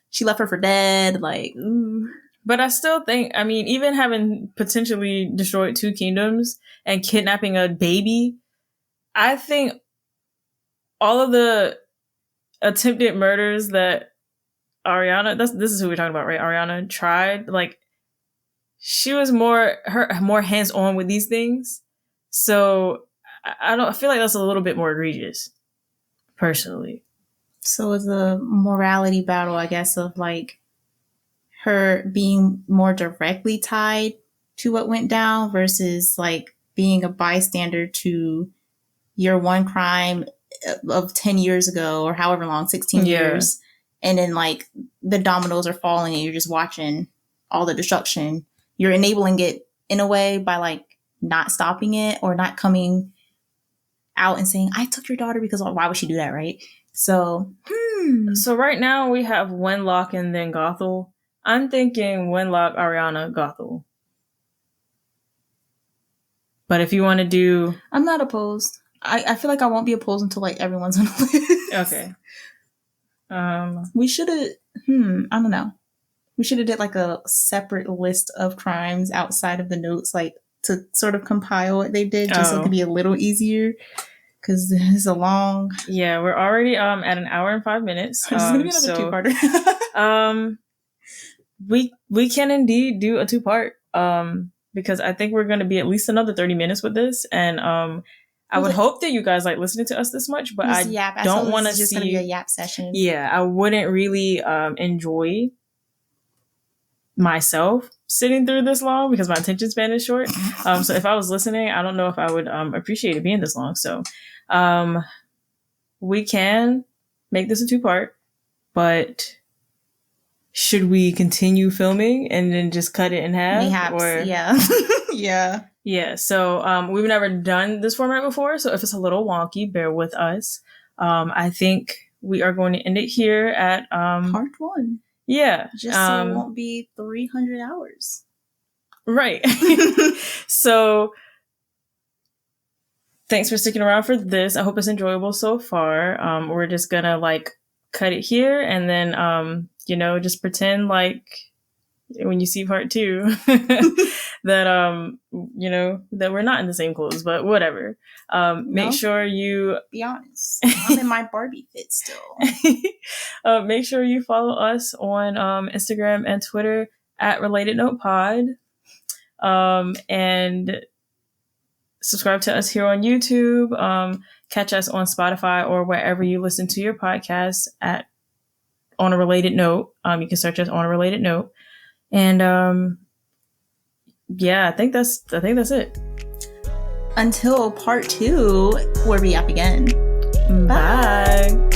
Speaker 2: she left her for dead. Like, ooh.
Speaker 1: But I still think, even having potentially destroyed 2 kingdoms and kidnapping a baby, I think all of the attempted murders that Ariana, this is who we're talking about, right? Ariana tried, like, she was more hands-on with these things. So I feel like that's a little bit more egregious, personally.
Speaker 2: So it's a morality battle, I guess, of like her being more directly tied to what went down versus like being a bystander to your one crime of 10 years ago or however long, 16 years. And then like the dominoes are falling and you're just watching all the destruction. You're enabling it in a way by like not stopping it or not coming out and saying, I took your daughter because why would she do that, right? So,
Speaker 1: So right now we have Wenlock and then Gothel. I'm thinking Wenlock, Ariana, Gothel. But if you want to do...
Speaker 2: I'm not opposed. I feel like I won't be opposed until like everyone's on the list.
Speaker 1: Okay.
Speaker 2: We should have... I don't know. We should have did like a separate list of crimes outside of the notes, like to sort of compile what they did, just so it could be a little easier. Because it's a long...
Speaker 1: Yeah, we're already at an hour and 5 minutes.
Speaker 2: This is going to be another two-parter.
Speaker 1: We can indeed do a 2-part. Because I think we're going to be at least another 30 minutes with this. And I would hope that you guys like listening to us this much, but I don't want to see...
Speaker 2: It's just going to be a yap session.
Speaker 1: Yeah, I wouldn't really enjoy myself sitting through this long because my attention span is short. So if I was listening, I don't know if I would appreciate it being this long. So we can make this a 2-part, but should we continue filming and then just cut it in half?
Speaker 2: Mayhaps,
Speaker 1: or
Speaker 2: yeah.
Speaker 1: Yeah, so we've never done this format before, so if it's a little wonky, bear with us. I think we are going to end it here at
Speaker 2: part 1.
Speaker 1: Yeah.
Speaker 2: Just so it won't be 300 hours.
Speaker 1: Right. So thanks for sticking around for this. I hope it's enjoyable so far. We're just gonna like cut it here and then just pretend like when you see part 2 that that we're not in the same clothes, but whatever. Make sure you
Speaker 2: be honest. I'm in my Barbie fit still.
Speaker 1: Make sure you follow us on Instagram and Twitter at Related Note Pod. And subscribe to us here on YouTube. Catch us on Spotify or wherever you listen to your podcasts at On a Related Note. You can search us On a Related Note. And I think that's it.
Speaker 2: Until part 2, where we up again.
Speaker 1: Bye.